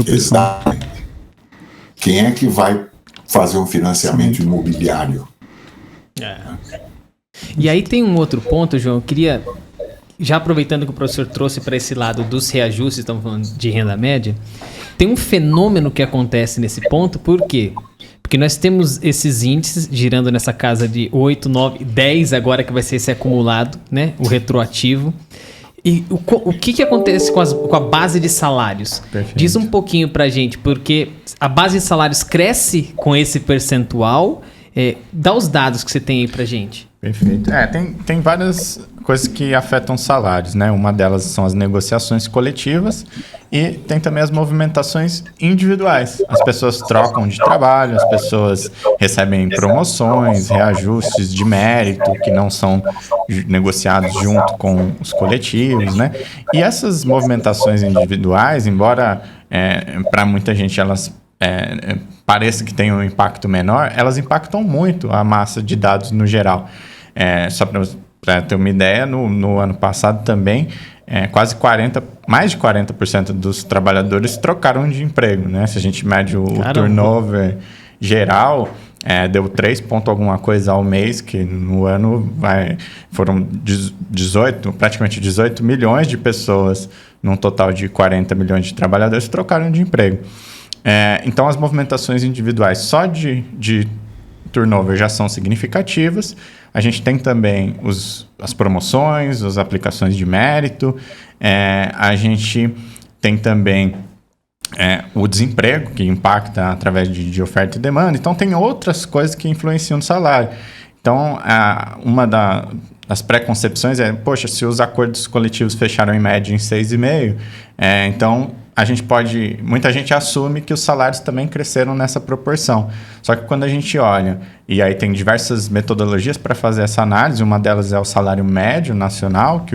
Exatamente. Quem é que vai fazer um financiamento imobiliário?
E aí tem um outro ponto, João, eu queria, já aproveitando que o professor trouxe para esse lado dos reajustes, estamos falando de renda média, tem um fenômeno que acontece nesse ponto, por quê? Porque nós temos esses índices girando nessa casa de 8, 9, 10 agora que vai ser esse acumulado, né? O retroativo. E o que acontece com a base de salários?
Perfeito.
Diz um pouquinho pra gente, porque a base de salários cresce com esse percentual. Dá os dados que você tem aí pra gente.
Perfeito. Tem várias coisas que afetam os salários, né? Uma delas são as negociações coletivas e tem também as movimentações individuais. As pessoas trocam de trabalho, as pessoas recebem promoções, reajustes de mérito que não são negociados junto com os coletivos, né? E essas movimentações individuais, embora para muita gente elas pareça que tem um impacto menor, elas impactam muito a massa de dados no geral. Só para ter uma ideia, no ano passado também, mais de 40% dos trabalhadores trocaram de emprego, né? Se a gente mede o turnover geral, deu 3 ponto alguma coisa ao mês, que no ano foram praticamente 18 milhões de pessoas, num total de 40 milhões de trabalhadores, trocaram de emprego. Então, as movimentações individuais só de turnover já são significativas. A gente tem também as promoções, as aplicações de mérito. A gente tem também o desemprego, que impacta através de oferta e demanda. Então, tem outras coisas que influenciam no salário. Então, uma das preconcepções poxa, se os acordos coletivos fecharam em média em 6,5%, então muita gente assume que os salários também cresceram nessa proporção. Só que quando a gente olha, e aí tem diversas metodologias para fazer essa análise, uma delas é o salário médio nacional, que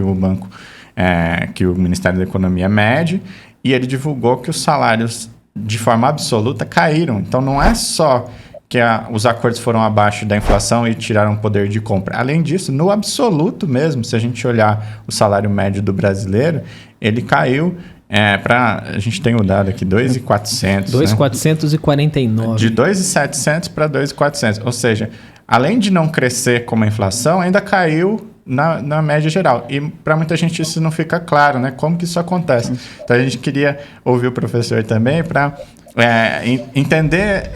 que o Ministério da Economia mede, e ele divulgou que os salários, de forma absoluta, caíram. Então, não é só que os acordos foram abaixo da inflação e tiraram poder de compra. Além disso, no absoluto mesmo, se a gente olhar o salário médio do brasileiro, ele caiu a gente tem o dado aqui, 2.400.
2.449.
Né? De 2.700 para 2.400. Ou seja, além de não crescer como a inflação, ainda caiu na média geral. E para muita gente isso não fica claro, né? Como que isso acontece? Então a gente queria ouvir o professor também para entender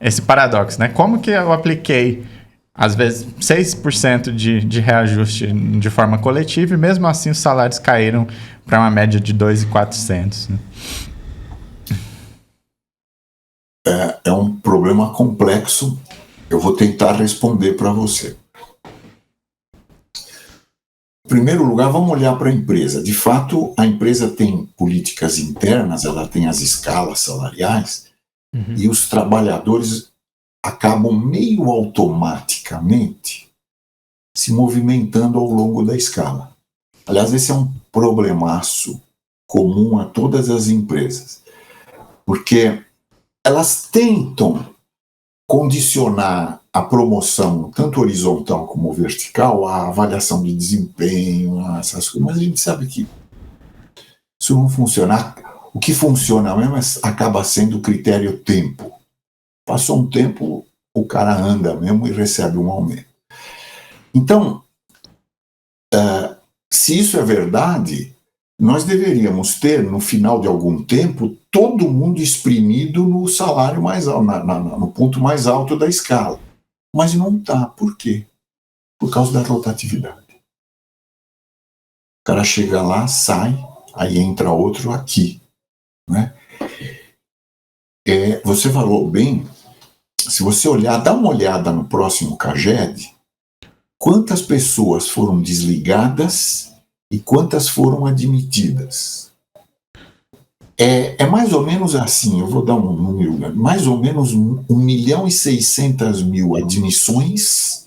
esse paradoxo, né? Como que eu apliquei, às vezes, 6% de reajuste de forma coletiva e mesmo assim os salários caíram para uma média de 2.400, né?
É um problema complexo. Eu vou tentar responder para você. Em primeiro lugar, vamos olhar para a empresa. De fato, a empresa tem políticas internas, ela tem as escalas salariais, e os trabalhadores acabam meio automaticamente se movimentando ao longo da escala. Aliás, esse é um problemaço comum a todas as empresas, porque elas tentam condicionar a promoção, tanto horizontal como vertical, à avaliação de desempenho, essas coisas, mas a gente sabe que isso não funciona. O que funciona mesmo acaba sendo o critério tempo. Passou um tempo, o cara anda mesmo e recebe um aumento. Então, se isso é verdade, nós deveríamos ter, no final de algum tempo, todo mundo exprimido no salário mais alto, no ponto mais alto da escala. Mas não está. Por quê? Por causa da rotatividade. O cara chega lá, sai, aí entra outro aqui. Né? Você falou bem, se você olhar, dá uma olhada no próximo CAGED, quantas pessoas foram desligadas e quantas foram admitidas. É mais ou menos assim, eu vou dar um número, mais ou menos 1.600.000 admissões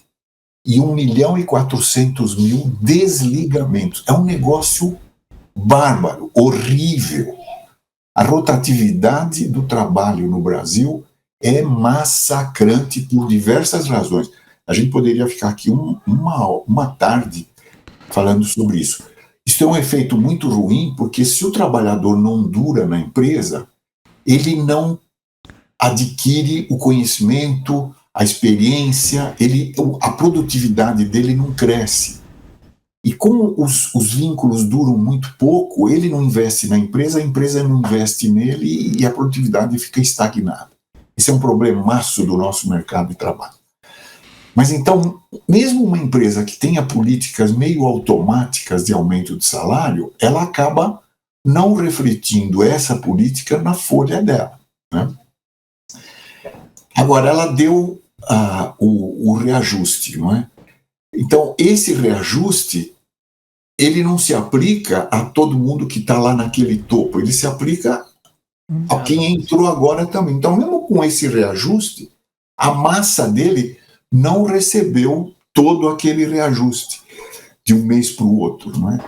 e 1.400.000 desligamentos. É um negócio bárbaro, horrível. A rotatividade do trabalho no Brasil é massacrante por diversas razões. A gente poderia ficar aqui uma tarde falando sobre isso. Isso é um efeito muito ruim, porque se o trabalhador não dura na empresa, ele não adquire o conhecimento, a experiência, a produtividade dele não cresce. E como os vínculos duram muito pouco, ele não investe na empresa, a empresa não investe nele e a produtividade fica estagnada. Esse é um problemaço do nosso mercado de trabalho. Mas então, mesmo uma empresa que tenha políticas meio automáticas de aumento de salário, ela acaba não refletindo essa política na folha dela, né? Agora, ela deu o reajuste, não é? Então, esse reajuste, ele não se aplica a todo mundo que está lá naquele topo, ele se aplica a quem entrou agora também. Então, mesmo com esse reajuste, a massa dele não recebeu todo aquele reajuste de um mês para o outro, não é?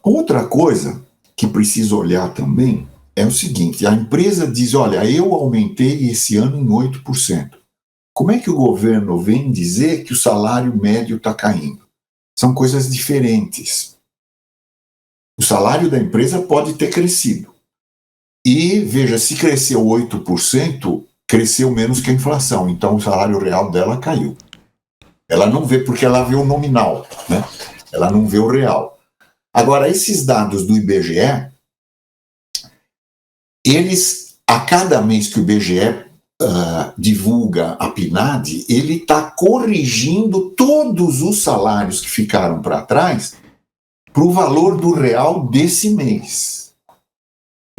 Outra coisa que precisa olhar também é o seguinte: a empresa diz, olha, eu aumentei esse ano em 8%. Como é que o governo vem dizer que o salário médio está caindo? São coisas diferentes. O salário da empresa pode ter crescido. E, veja, se cresceu 8%, cresceu menos que a inflação. Então, o salário real dela caiu. Ela não vê, porque ela vê o nominal, né? Ela não vê o real. Agora, esses dados do IBGE, eles, a cada mês que o IBGE divulga a PNAD, ele está corrigindo todos os salários que ficaram para trás para o valor do real desse mês.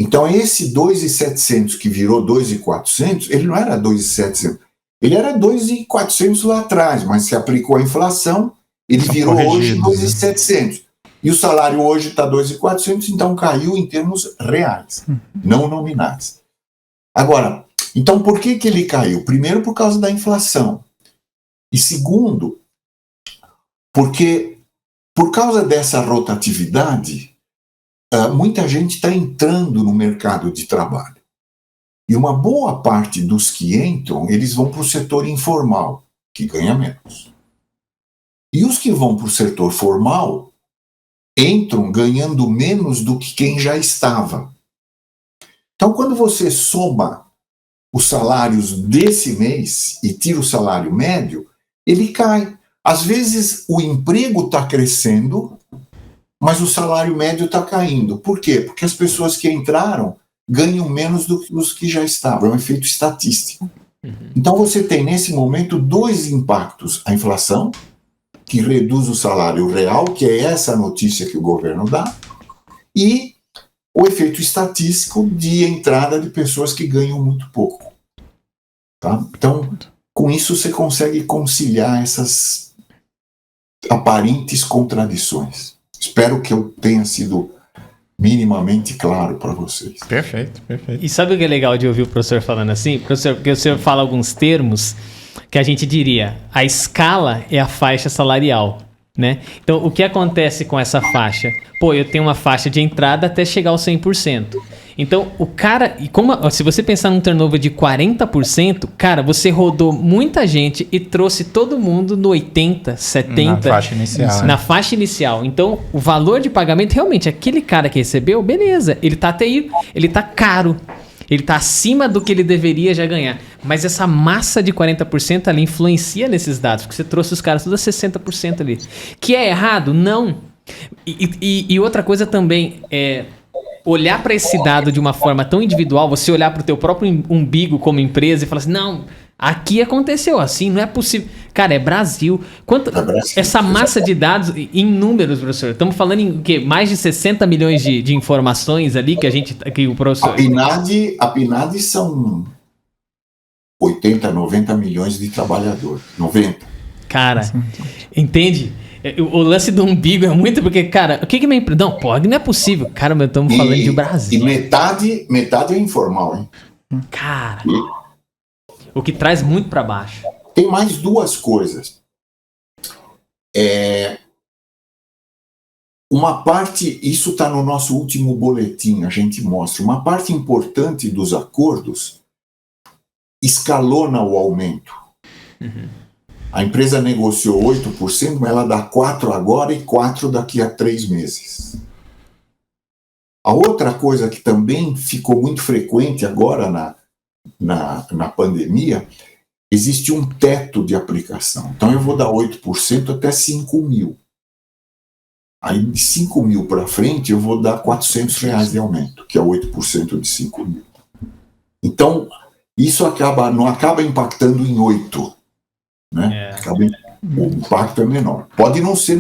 Então, esse 2.700 que virou 2.400, ele não era 2.700, ele era 2.400 lá atrás, mas se aplicou a inflação, ele virou hoje 2.700. E o salário hoje está 2.400, então caiu em termos reais, não nominais. Agora, então por que ele caiu? Primeiro, por causa da inflação. E segundo, porque por causa dessa rotatividade, muita gente está entrando no mercado de trabalho. E uma boa parte dos que entram, eles vão para o setor informal, que ganha menos. E os que vão para o setor formal entram ganhando menos do que quem já estava. Então, quando você soma os salários desse mês e tira o salário médio, ele cai. Às vezes, o emprego está crescendo, mas o salário médio está caindo. Por quê? Porque as pessoas que entraram ganham menos do que os que já estavam. É um efeito estatístico. Então, você tem, nesse momento, dois impactos. A inflação, que reduz o salário real, que é essa notícia que o governo dá, e o efeito estatístico de entrada de pessoas que ganham muito pouco. Tá? Então, com isso você consegue conciliar essas aparentes contradições. Espero que eu tenha sido minimamente claro para vocês.
Perfeito, perfeito.
E sabe o que é legal de ouvir o professor falando assim? Professor, porque o senhor fala alguns termos que a gente diria, a escala é a faixa salarial, né? Então, o que acontece com essa faixa? Pô, eu tenho uma faixa de entrada até chegar ao 100%. Então, o cara... se você pensar num turnover de 40%, cara, você rodou muita gente e trouxe todo mundo no 80%, 70%.
Na faixa inicial.
Na faixa inicial. Então, o valor de pagamento, realmente, aquele cara que recebeu, beleza, ele tá até aí, ele tá caro. Ele está acima do que ele deveria já ganhar. Mas essa massa de 40% ali influencia nesses dados, porque você trouxe os caras todos a 60% ali. Que é errado? Não. E outra coisa também é olhar para esse dado de uma forma tão individual, você olhar para o teu próprio umbigo como empresa e falar assim, não, aqui aconteceu assim, não é possível. Cara, é Brasil. Essa massa de dados, em números, professor, estamos falando em o quê? Mais de 60 milhões de informações ali que o professor...
A PNAD são 80, 90 milhões de trabalhadores. 90.
Cara, entende? O lance do umbigo é muito porque, cara, o que minha empresa... Não, pô, não é possível. Cara, mas estamos falando de Brasil.
E metade é informal, hein?
Cara, o que traz muito para baixo.
Tem mais duas coisas. Uma parte, isso está no nosso último boletim, a gente mostra, uma parte importante dos acordos escalona o aumento. A empresa negociou 8%, mas ela dá 4% agora e 4% daqui a 3 meses. A outra coisa que também ficou muito frequente agora na pandemia, existe um teto de aplicação. Então eu vou dar 8% até 5 mil. Aí de 5 mil para frente eu vou dar R$400 de aumento, que é 8% de 5 mil. Então isso não acaba impactando em 8. Né? O impacto é menor. Pode não ser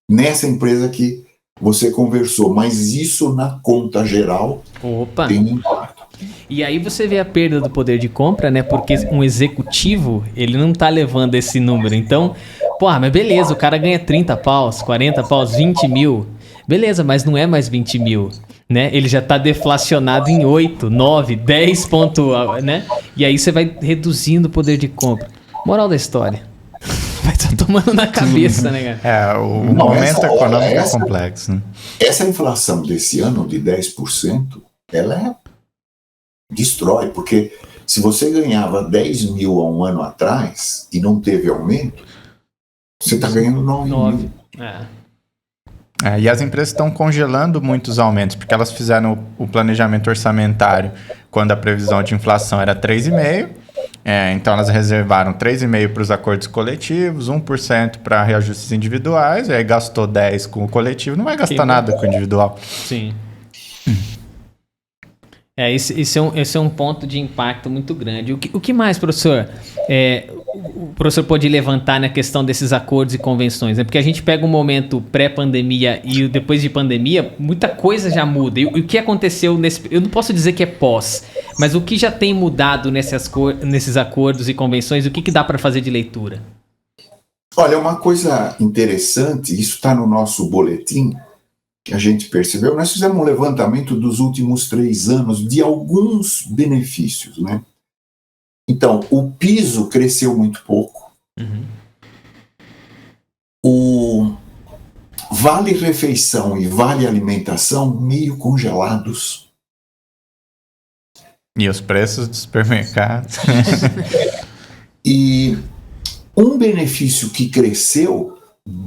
nessa empresa que você conversou, mas isso na conta geral tem impacto.
E aí você vê a perda do poder de compra, né? Porque um executivo, ele não tá levando esse número. Então, mas beleza, o cara ganha 30 paus, 40 paus, 20 mil. Beleza, mas não é mais 20 mil, né? Ele já tá deflacionado em 8, 9, 10 pontos, né? E aí você vai reduzindo o poder de compra. Moral da história. Vai estar tomando na cabeça, né,
cara? O momento econômico é complexo. Né?
Essa inflação desse ano de 10%, ela destrói, porque se você ganhava 10 mil há um ano atrás e não teve aumento, você está ganhando 9 mil.
E as empresas estão congelando muitos aumentos, porque elas fizeram o planejamento orçamentário quando a previsão de inflação era 3,5%. Então elas reservaram 3,5% para os acordos coletivos, 1% para reajustes individuais, e aí gastou 10% com o coletivo, não vai gastar nada com o individual.
Sim. Esse é um ponto de impacto muito grande. O que mais, professor, o professor pode levantar na questão desses acordos e convenções? Né? Porque a gente pega um momento pré-pandemia e depois de pandemia, muita coisa já muda. E o que aconteceu eu não posso dizer que é pós, mas o que já tem mudado nesses acordos e convenções, o que dá para fazer de leitura?
Olha, uma coisa interessante, isso está no nosso boletim, que a gente percebeu, nós fizemos um levantamento dos últimos 3 anos de alguns benefícios, né? Então, o piso cresceu muito pouco. O vale refeição e vale alimentação meio congelados.
E os preços do supermercado.
E um benefício que cresceu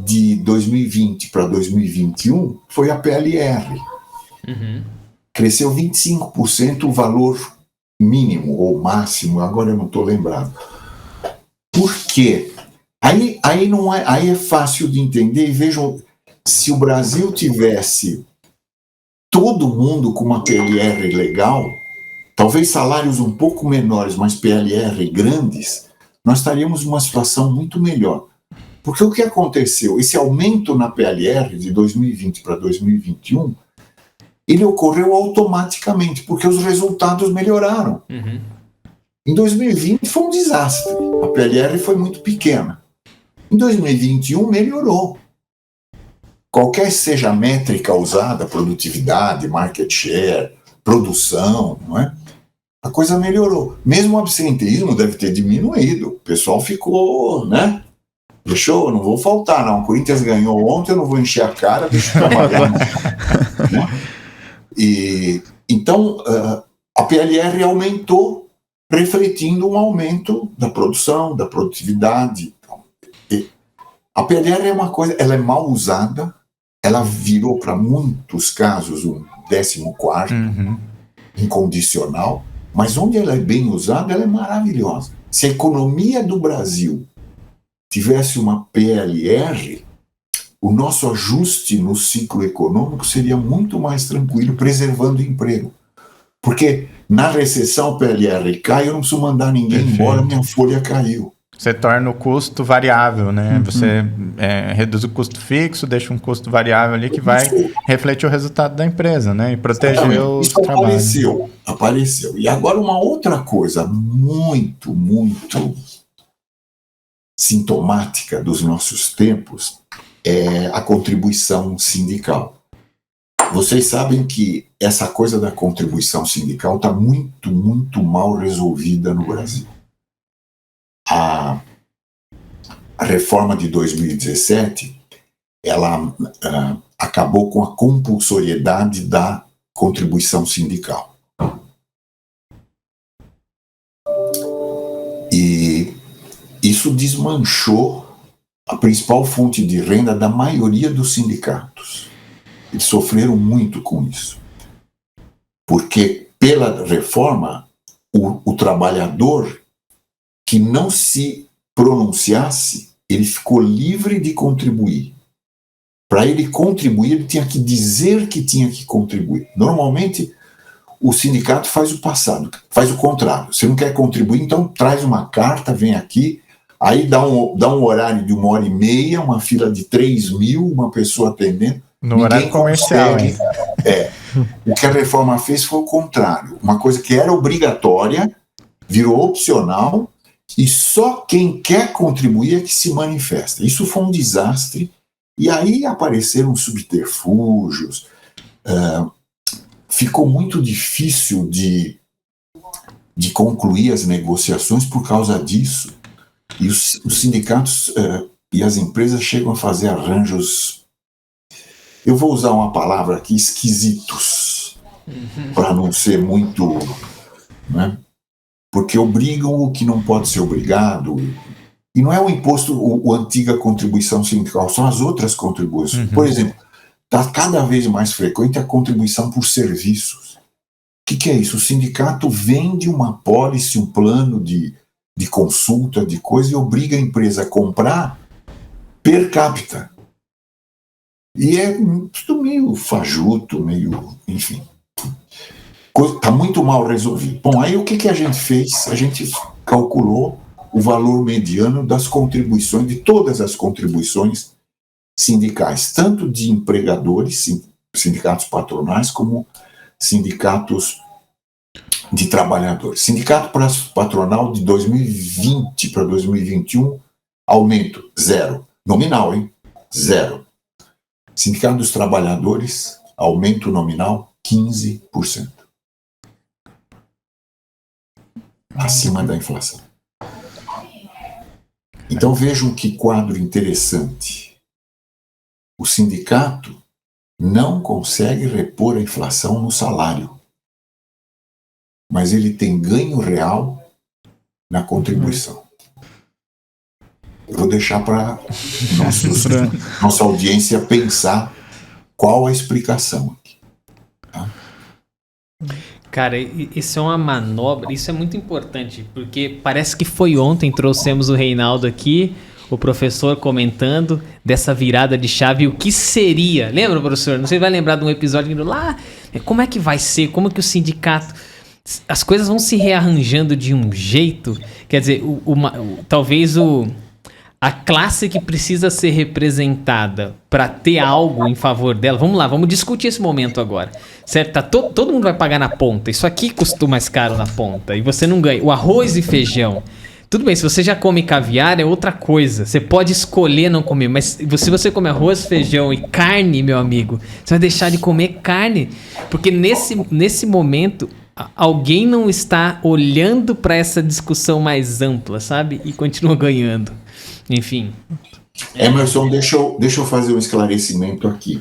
de 2020 para 2021 foi a PLR. Cresceu 25% o valor mínimo ou máximo, agora eu não estou lembrado. Por quê? Aí é fácil de entender, e vejam, se o Brasil tivesse todo mundo com uma PLR legal, talvez salários um pouco menores, mas PLR grandes, nós estaríamos numa situação muito melhor. Porque o que aconteceu? Esse aumento na PLR de 2020 para 2021, ele ocorreu automaticamente, porque os resultados melhoraram. Em 2020 foi um desastre. A PLR foi muito pequena. Em 2021 melhorou. Qualquer seja a métrica usada, produtividade, market share, produção, não é? A coisa melhorou. Mesmo o absenteísmo deve ter diminuído. O pessoal ficou, né? Deixou, eu não vou faltar, não. O Corinthians ganhou ontem, eu não vou encher a cara, deixa eu trabalhar. Né? E, então, a PLR aumentou, refletindo um aumento da produção, da produtividade. E a PLR é uma coisa, ela é mal usada, ela virou para muitos casos um 14º incondicional, mas onde ela é bem usada, ela é maravilhosa. Se a economia do Brasil tivesse uma PLR, o nosso ajuste no ciclo econômico seria muito mais tranquilo, preservando o emprego. Porque na recessão a PLR cai, eu não preciso mandar ninguém embora, minha folha caiu.
Você torna o custo variável, né? Você reduz o custo fixo, deixa um custo variável ali que vai refletir o resultado da empresa, né? E proteger o trabalho.
Apareceu. E agora uma outra coisa muito, muito sintomática dos nossos tempos é a contribuição sindical. Vocês sabem que essa coisa da contribuição sindical está muito, muito mal resolvida no Brasil. A reforma de 2017, ela acabou com a compulsoriedade da contribuição sindical. E isso desmanchou a principal fonte de renda da maioria dos sindicatos. Eles sofreram muito com isso. Porque, pela reforma, o trabalhador que não se pronunciasse, ele ficou livre de contribuir. Para ele contribuir, ele tinha que dizer que tinha que contribuir. Normalmente, o sindicato faz o passado, faz o contrário. Você não quer contribuir, então traz uma carta, vem aqui, aí dá um horário de 1h30, uma fila de 3.000, uma pessoa atendendo.
No horário comercial, hein?
O que a reforma fez foi o contrário. Uma coisa que era obrigatória virou opcional e só quem quer contribuir é que se manifesta. Isso foi um desastre. E aí apareceram subterfúgios. Ficou muito difícil de concluir as negociações por causa disso. E os sindicatos e as empresas chegam a fazer arranjos, eu vou usar uma palavra aqui, esquisitos, para não ser muito, né? Porque obrigam o que não pode ser obrigado. E não é o imposto, a antiga contribuição sindical, são as outras contribuições. Por exemplo, está cada vez mais frequente a contribuição por serviços. O que é isso? O sindicato vende uma pólice, um plano de consulta, de coisa, e obriga a empresa a comprar per capita. E é tudo meio fajuto, meio, enfim. Está muito mal resolvido. Bom, aí o que a gente fez? A gente calculou o valor mediano das contribuições, de todas as contribuições sindicais, tanto de empregadores, sindicatos patronais, como sindicatos de trabalhadores. Sindicato patronal de 2020 para 2021, aumento, 0. Nominal, hein? 0. Sindicato dos Trabalhadores, aumento nominal, 15%. Acima da inflação. Então vejam que quadro interessante. O sindicato não consegue repor a inflação no salário, mas ele tem ganho real na contribuição. Eu vou deixar para nossa audiência pensar qual a explicação aqui. Tá?
Cara, isso é uma manobra, isso é muito importante, porque parece que foi ontem, trouxemos o Reinaldo aqui, o professor comentando dessa virada de chave, o que seria, lembra, professor? Não sei se vai lembrar de um episódio lá, como é que vai ser, como que o sindicato, as coisas vão se rearranjando de um jeito, quer dizer, talvez a classe que precisa ser representada para ter algo em favor dela, vamos lá, vamos discutir esse momento agora, certo? Todo mundo vai pagar na ponta, isso aqui custou mais caro na ponta, e você não ganha, o arroz e feijão, tudo bem, se você já come caviar é outra coisa, você pode escolher não comer, mas se você come arroz, feijão e carne, meu amigo, você vai deixar de comer carne, porque nesse momento alguém não está olhando para essa discussão mais ampla, sabe? E continua ganhando. Enfim.
Emerson, deixa eu fazer um esclarecimento aqui.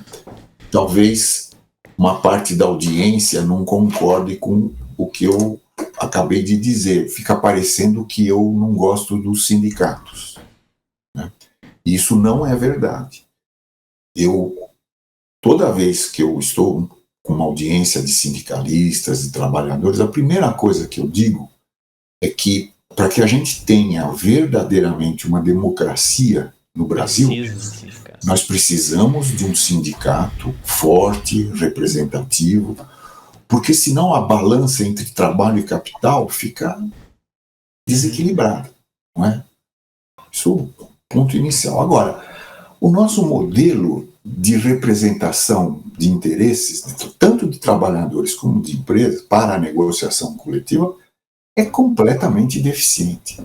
Talvez uma parte da audiência não concorde com o que eu acabei de dizer. Fica parecendo que eu não gosto dos sindicatos, né? Isso não é verdade. Toda vez que eu estou com uma audiência de sindicalistas e trabalhadores, a primeira coisa que eu digo é que para que a gente tenha verdadeiramente uma democracia no Brasil, nós precisamos de um sindicato forte, representativo, porque senão a balança entre trabalho e capital fica desequilibrada, não é? Isso é o ponto inicial. Agora, o nosso modelo de representação de interesses, tanto de trabalhadores como de empresas, para a negociação coletiva, é completamente deficiente,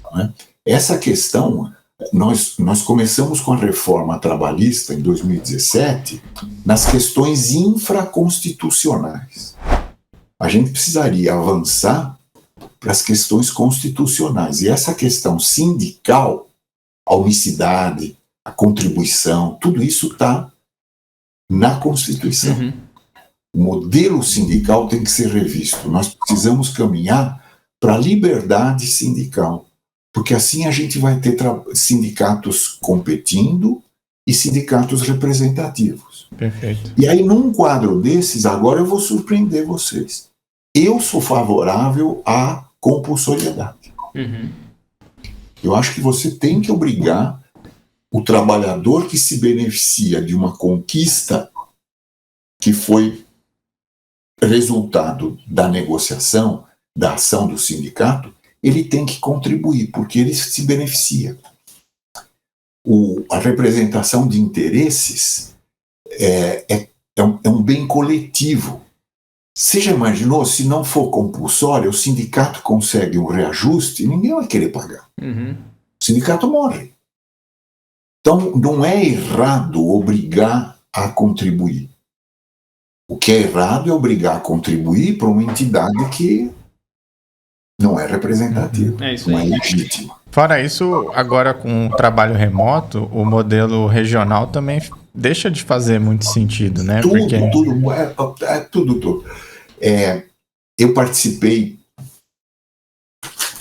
não é? Essa questão, nós começamos com a reforma trabalhista em 2017 nas questões infraconstitucionais. A gente precisaria avançar para as questões constitucionais. E essa questão sindical, a unicidade, a contribuição, tudo isso está na Constituição. Uhum. O modelo sindical tem que ser revisto. Nós precisamos caminhar para a liberdade sindical, porque assim a gente vai ter sindicatos competindo e sindicatos representativos.
Perfeito.
E aí, num quadro desses, agora eu vou surpreender vocês. Eu sou favorável à compulsoriedade.
Uhum.
Eu acho que você tem que obrigar o trabalhador que se beneficia de uma conquista que foi resultado da negociação, da ação do sindicato, ele tem que contribuir, porque ele se beneficia. A representação de interesses é um bem coletivo. Você já imaginou, se não for compulsório, o sindicato consegue um reajuste, ninguém vai querer pagar.
Uhum.
O sindicato morre. Então, não é errado obrigar a contribuir. O que é errado é obrigar a contribuir para uma entidade que não é representativa, não é legítima.
Fora isso, agora com o trabalho remoto, o modelo regional também deixa de fazer muito sentido, né?
Tudo. Eu participei,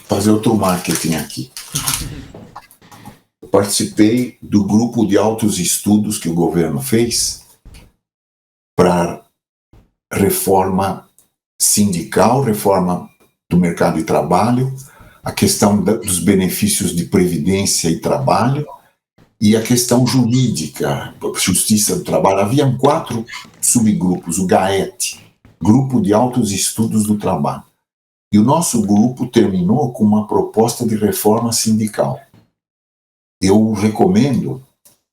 fazer outro marketing aqui. Eu participei do grupo de altos estudos que o governo fez para reforma sindical, reforma do mercado de trabalho, a questão dos benefícios de previdência e trabalho e a questão jurídica, justiça do trabalho. Haviam 4 subgrupos, o GAET, Grupo de Altos Estudos do Trabalho. E o nosso grupo terminou com uma proposta de reforma sindical. Eu recomendo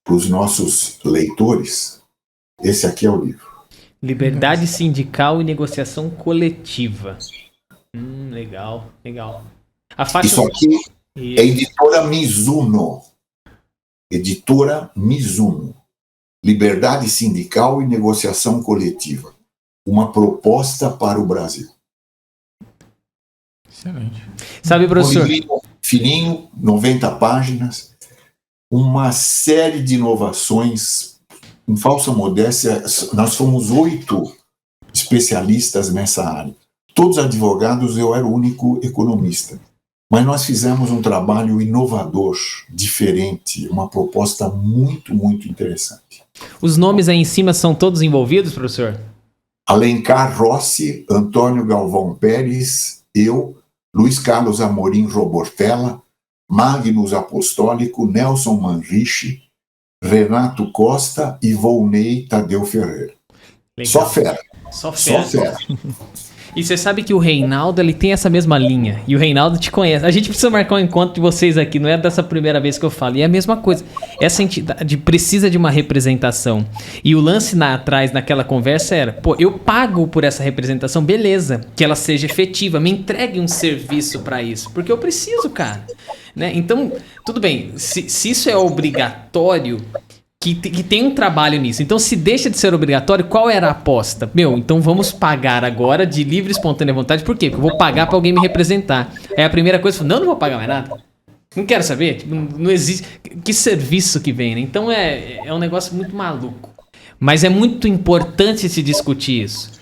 para os nossos leitores, esse aqui é o livro.
Liberdade Sindical e Negociação Coletiva. Legal. A faixa...
Isso aqui é editora Mizuno. Editora Mizuno. Liberdade Sindical e Negociação Coletiva. Uma proposta para o Brasil.
Excelente.
Sabe, professor?
Um livro fininho, 90 páginas, uma série de inovações. Em falsa modéstia, nós fomos 8 especialistas nessa área. Todos advogados, eu era o único economista. Mas nós fizemos um trabalho inovador, diferente, uma proposta muito, muito interessante.
Os nomes aí em cima são todos envolvidos, professor?
Alencar Rossi, Antônio Galvão Pérez, eu, Luiz Carlos Amorim Robortella, Magnus Apostólico, Nelson Manriche, Renato Costa e Volney Tadeu Ferreira.
Legal.
Só fera.
E você sabe que o Reinaldo, ele tem essa mesma linha. E o Reinaldo te conhece. A gente precisa marcar um encontro de vocês aqui. Não é dessa primeira vez que eu falo. E é a mesma coisa. Essa entidade precisa de uma representação. E o lance atrás, naquela conversa, era... eu pago por essa representação. Beleza. Que ela seja efetiva. Me entregue um serviço para isso. Porque eu preciso, cara. Né? Então, tudo bem. Se isso é obrigatório... Que tem um trabalho nisso. Então, se deixa de ser obrigatório, qual era a aposta? Então vamos pagar agora de livre e espontânea vontade. Por quê? Porque eu vou pagar para alguém me representar. Aí a primeira coisa, não vou pagar mais nada. Não quero saber. Não existe. Que serviço que vem, né? Então é um negócio muito maluco. Mas é muito importante se discutir isso.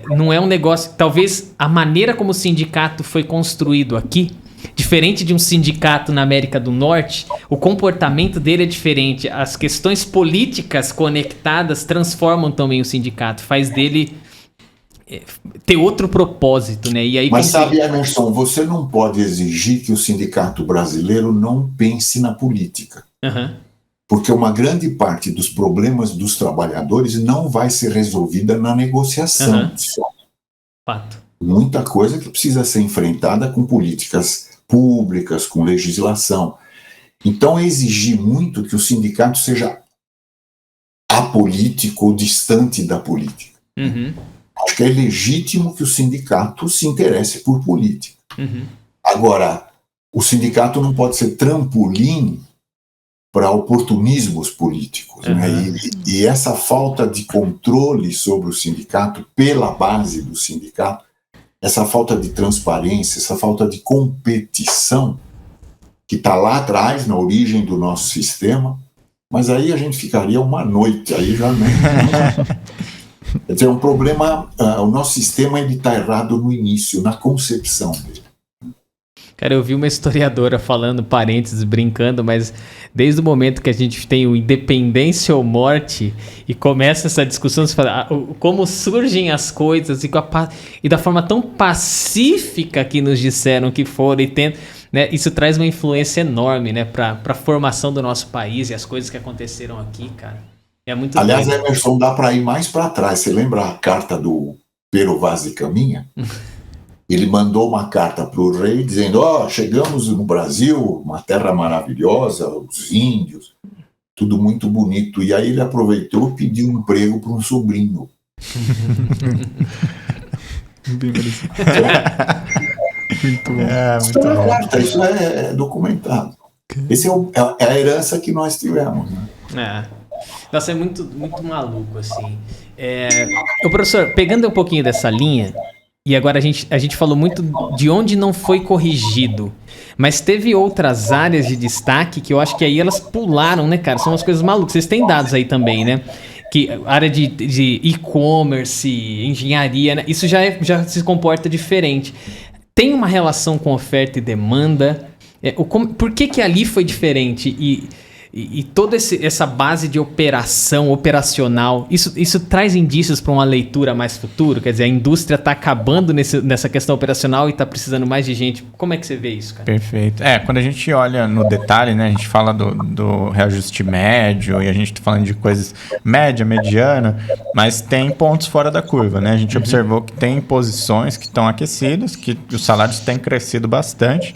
Não é um negócio... Talvez a maneira como o sindicato foi construído aqui... Diferente de um sindicato na América do Norte, o comportamento dele é diferente. As questões políticas conectadas transformam também o sindicato, faz dele ter outro propósito, né? E aí,
mas sabe, Emerson, você não pode exigir que o sindicato brasileiro não pense na política.
Uhum.
Porque uma grande parte dos problemas dos trabalhadores não vai ser resolvida na negociação só.
Fato.
Muita coisa que precisa ser enfrentada com políticas públicas, com legislação. Então, exigir muito que o sindicato seja apolítico ou distante da política.
Uhum.
Acho que é legítimo que o sindicato se interesse por política.
Uhum.
Agora, o sindicato não pode ser trampolim para oportunismos políticos.
Uhum.
Né? E essa falta de controle sobre o sindicato, pela base do sindicato, essa falta de transparência, essa falta de competição, que está lá atrás, na origem do nosso sistema, mas aí a gente ficaria uma noite, aí já não. Quer dizer, é um problema, o nosso sistema está errado no início, na concepção dele.
Cara, eu vi uma historiadora falando, parênteses, brincando, mas desde o momento que a gente tem o independência ou morte e começa essa discussão, você fala, como surgem as coisas e da forma tão pacífica que nos disseram que foram e tentam, né, isso traz uma influência enorme, né, para a formação do nosso país e as coisas que aconteceram aqui, cara. É muito
Aliás,
doido.
Emerson, dá para ir mais para trás. Você lembra a carta do Pero Vaz de Caminha, ele mandou uma carta para o rei dizendo: chegamos no Brasil, uma terra maravilhosa, os índios, tudo muito bonito. E aí ele aproveitou e pediu um emprego para um sobrinho.
Bem parecido.
Muito bom.
Carta, isso é documentado. Esse é a herança que nós tivemos, né?
Nossa, é muito, muito maluco, assim. Professor, pegando um pouquinho dessa linha, e agora a gente falou muito de onde não foi corrigido, mas teve outras áreas de destaque que eu acho que aí elas pularam, né, cara? São umas coisas malucas. Vocês têm dados aí também, né? Que área de e-commerce, engenharia, né? Isso já se comporta diferente. Tem uma relação com oferta e demanda? Por que ali foi diferente? E toda essa base de operacional, isso traz indícios para uma leitura mais futuro? Quer dizer, a indústria está acabando nessa questão operacional e está precisando mais de gente. Como é que você vê isso, cara?
Perfeito. Quando a gente olha no detalhe, né, a gente fala do reajuste médio e a gente está falando de coisas média, mediana, mas tem pontos fora da curva, né? A gente observou que tem posições que estão aquecidas, que os salários têm crescido bastante,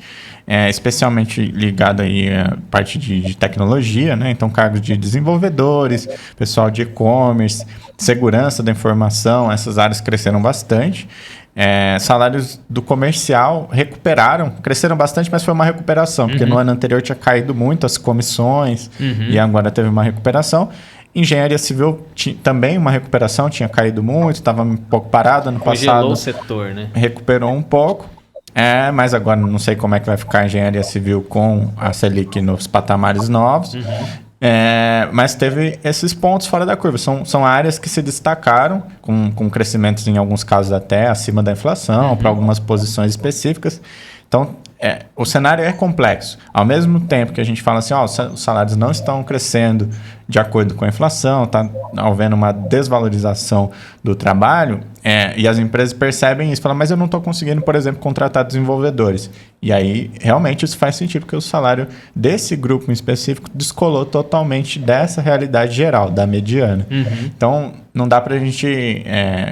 especialmente ligado aí à parte de tecnologia, né? Então, cargos de desenvolvedores, pessoal de e-commerce, segurança da informação, essas áreas cresceram bastante. Salários do comercial cresceram bastante, mas foi uma recuperação, porque no ano anterior tinha caído muito as comissões e agora teve uma recuperação. Engenharia civil também uma recuperação, tinha caído muito, estava um pouco parado ano passado.
Congelou o setor, né?
Recuperou um pouco. Mas agora não sei como é que vai ficar a engenharia civil com a Selic nos patamares novos. Mas teve esses pontos fora da curva. São áreas que se destacaram, com crescimentos em alguns casos até acima da inflação, para algumas posições específicas. Então, o cenário é complexo. Ao mesmo tempo que a gente fala assim, os salários não estão crescendo de acordo com a inflação, está havendo uma desvalorização do trabalho, e as empresas percebem isso, falam, mas eu não estou conseguindo, por exemplo, contratar desenvolvedores. E aí, realmente, isso faz sentido, porque o salário desse grupo em específico descolou totalmente dessa realidade geral, da mediana. Então, não dá para a gente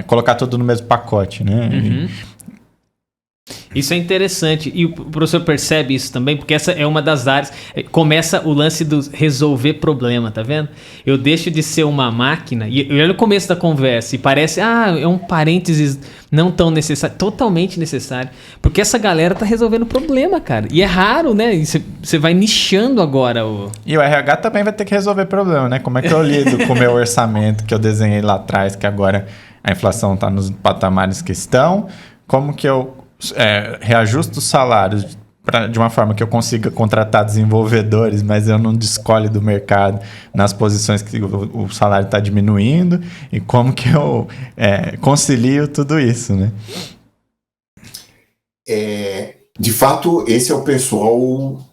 colocar tudo no mesmo pacote, né?
Isso é interessante. E o professor percebe isso também, porque essa é uma das áreas. Começa o lance do resolver problema, tá vendo? Eu deixo de ser uma máquina, e olha no começo da conversa, e parece, é um parênteses não tão necessário, totalmente necessário, porque essa galera tá resolvendo problema, cara. E é raro, né? Você vai nichando agora.
E o RH também vai ter que resolver problema, né? Como é que eu lido com o meu orçamento que eu desenhei lá atrás, que agora a inflação tá nos patamares que estão? Como que eu reajusto os salários de uma forma que eu consiga contratar desenvolvedores, mas eu não descolhe do mercado nas posições que o salário está diminuindo, e como que eu concilio tudo isso, né?
De fato, esse é o pessoal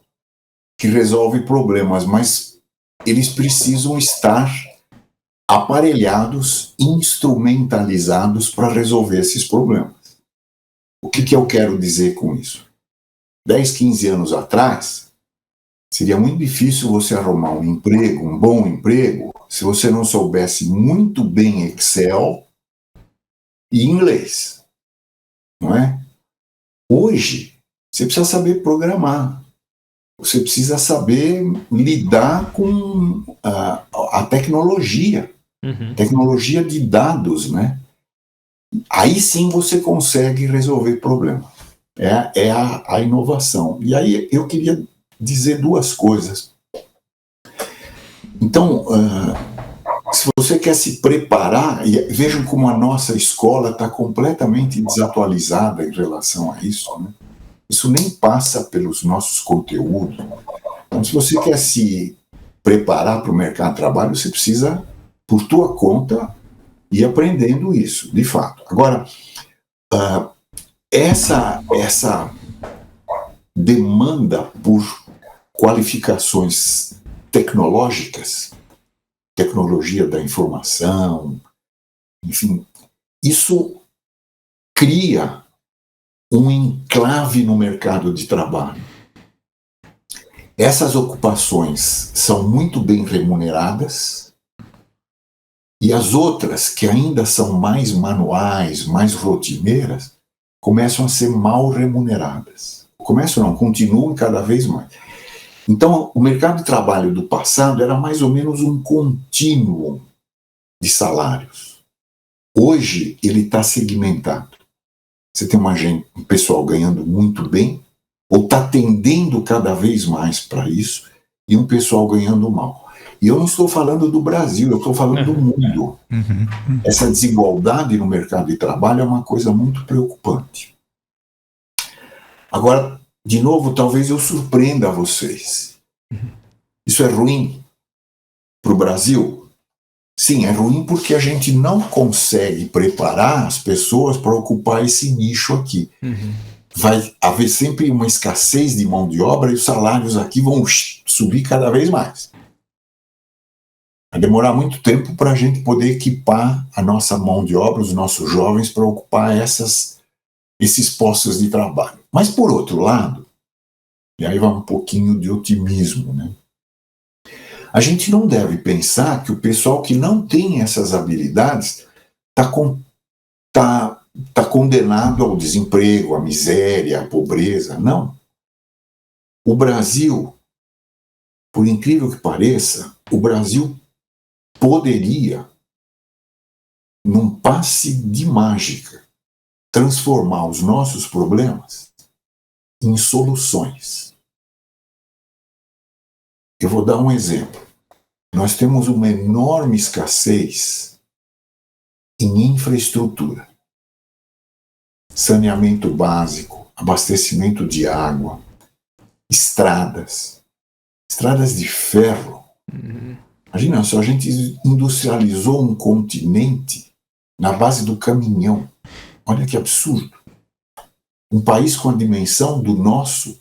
que resolve problemas, mas eles precisam estar aparelhados, instrumentalizados para resolver esses problemas. O que eu quero dizer com isso? 10, 15 anos atrás, seria muito difícil você arrumar um emprego, um bom emprego, se você não soubesse muito bem Excel e inglês, não é? Hoje, você precisa saber programar, você precisa saber lidar com a tecnologia, tecnologia de dados, né? Aí sim você consegue resolver problema. É a inovação. E aí eu queria dizer duas coisas. Então, se você quer se preparar, e vejam como a nossa escola está completamente desatualizada em relação a isso, né? Isso nem passa pelos nossos conteúdos. Então, se você quer se preparar para o mercado de trabalho, você precisa, por tua conta, ir aprendendo isso, de fato. Agora, essa demanda por qualificações tecnológicas, tecnologia da informação, enfim, isso cria um enclave no mercado de trabalho. Essas ocupações são muito bem remuneradas, E as outras, que ainda são mais manuais, mais rotineiras, começam a ser mal remuneradas. Continuam cada vez mais. Então, o mercado de trabalho do passado era mais ou menos um contínuo de salários. Hoje, ele está segmentado. Você tem um pessoal ganhando muito bem, ou está tendendo cada vez mais para isso, e um pessoal ganhando mal. E eu não estou falando do Brasil, eu estou falando do mundo. Essa desigualdade no mercado de trabalho é uma coisa muito preocupante. Agora, de novo, talvez eu surpreenda vocês. Isso é ruim para o Brasil? Sim, é ruim porque a gente não consegue preparar as pessoas para ocupar esse nicho aqui. Vai haver sempre uma escassez de mão de obra e os salários aqui vão subir cada vez mais. Vai demorar muito tempo para a gente poder equipar a nossa mão de obra, os nossos jovens, para ocupar esses postos de trabalho. Mas, por outro lado, e aí vai um pouquinho de otimismo, né? A gente não deve pensar que o pessoal que não tem essas habilidades está condenado ao desemprego, à miséria, à pobreza. Não. O Brasil, por incrível que pareça, o Brasil poderia, num passe de mágica, transformar os nossos problemas em soluções. Eu vou dar um exemplo. Nós temos uma enorme escassez em infraestrutura. Saneamento básico, abastecimento de água, estradas de ferro. Imagina só, a gente industrializou um continente na base do caminhão. Olha que absurdo. Um país com a dimensão do nosso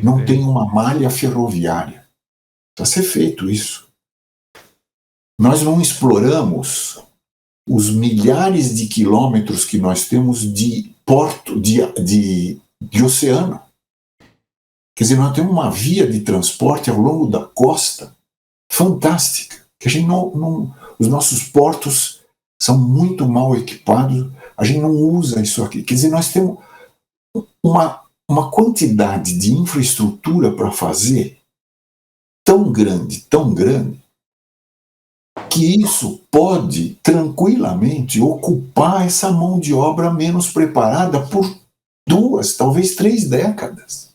não tem uma malha ferroviária. Precisa ser feito isso. Nós não exploramos os milhares de quilômetros que nós temos de porto, de oceano. Quer dizer, nós temos uma via de transporte ao longo da costa fantástica, que a gente os nossos portos são muito mal equipados, a gente não usa isso aqui. Quer dizer, nós temos uma quantidade de infraestrutura para fazer tão grande, que isso pode tranquilamente ocupar essa mão de obra menos preparada por 2, talvez 3 décadas.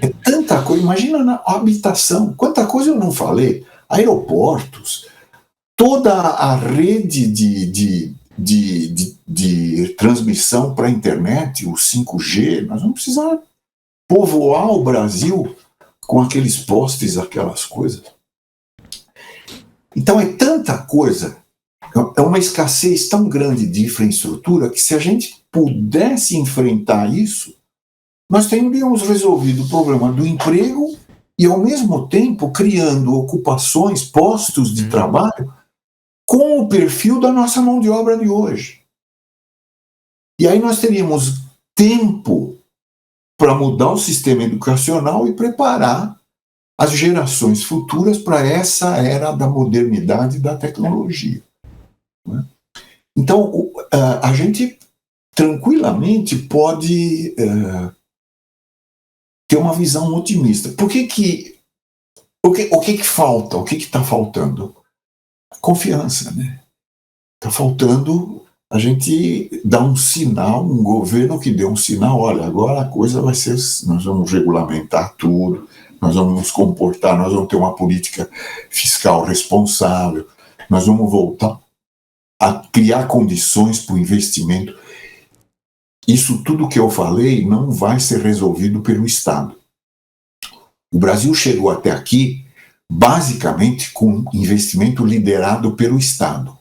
É tanta coisa. Imagina na habitação, quanta coisa eu não falei. Aeroportos, toda a rede de transmissão para a internet, o 5G, nós vamos precisar povoar o Brasil com aqueles postes, aquelas coisas. Então é tanta coisa, é uma escassez tão grande de infraestrutura que se a gente pudesse enfrentar isso, nós teríamos resolvido o problema do emprego e, ao mesmo tempo, criando ocupações, postos de trabalho com o perfil da nossa mão de obra de hoje. E aí nós teríamos tempo para mudar o sistema educacional e preparar as gerações futuras para essa era da modernidade e da tecnologia. Né? Então, a gente tranquilamente pode ter uma visão otimista. O que falta? O que está faltando? Confiança, né? Está faltando a gente dar um sinal, um governo que dê um sinal, olha, agora a coisa vai ser, nós vamos regulamentar tudo, nós vamos nos comportar, nós vamos ter uma política fiscal responsável, nós vamos voltar a criar condições para o investimento. Isso tudo que eu falei não vai ser resolvido pelo Estado. O Brasil chegou até aqui basicamente com investimento liderado pelo Estado.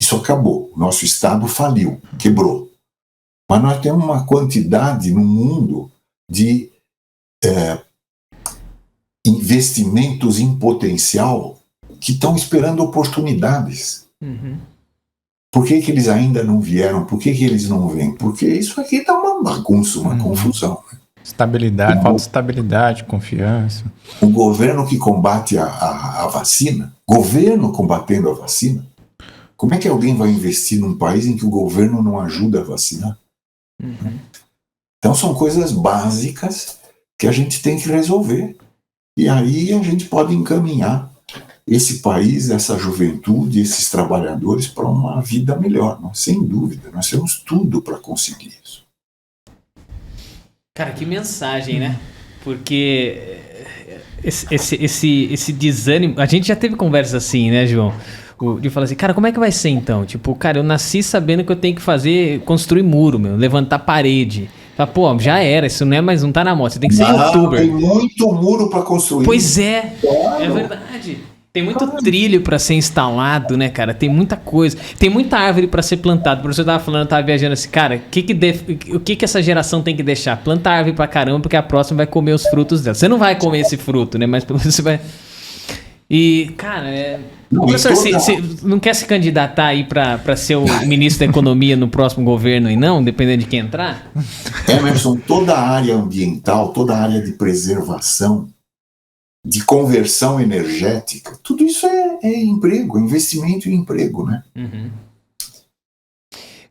Isso acabou. O nosso Estado faliu, quebrou. Mas nós temos uma quantidade no mundo de investimentos em potencial que estão esperando oportunidades. Por que eles ainda não vieram? Por que eles não vêm? Porque isso aqui está uma bagunça, uma confusão. Né?
Estabilidade, falta de estabilidade, confiança.
O governo que combate a vacina, governo combatendo a vacina, Como é que alguém vai investir num país em que o governo não ajuda a vacinar? Então são coisas básicas que a gente tem que resolver. E aí a gente pode encaminhar esse país, essa juventude, esses trabalhadores para uma vida melhor, sem dúvida. Nós temos tudo para conseguir isso.
Cara, que mensagem, né? Porque esse desânimo... A gente já teve conversas assim, né, João? De falar assim, cara, como é que vai ser então? Tipo, cara, eu nasci sabendo que eu tenho que construir muro, levantar parede. Fala, pô, já era, isso não é mais, não tá na moda, você tem que ser youtuber.
Tem muito muro para construir.
Pois é, claro. É verdade. Tem muito trilho para ser instalado, né, cara? Tem muita coisa. Tem muita árvore para ser plantada. O professor tava falando, tava viajando assim, cara, o que essa geração tem que deixar? Plantar árvore pra caramba, porque a próxima vai comer os frutos dela. Você não vai comer esse fruto, né? Mas você vai... E, cara, professor, você não quer se candidatar aí para ser o ministro da Economia no próximo governo e não, dependendo de quem entrar?
Emerson, toda a área ambiental, toda a área de preservação, de conversão energética, tudo isso é emprego, investimento em emprego, né?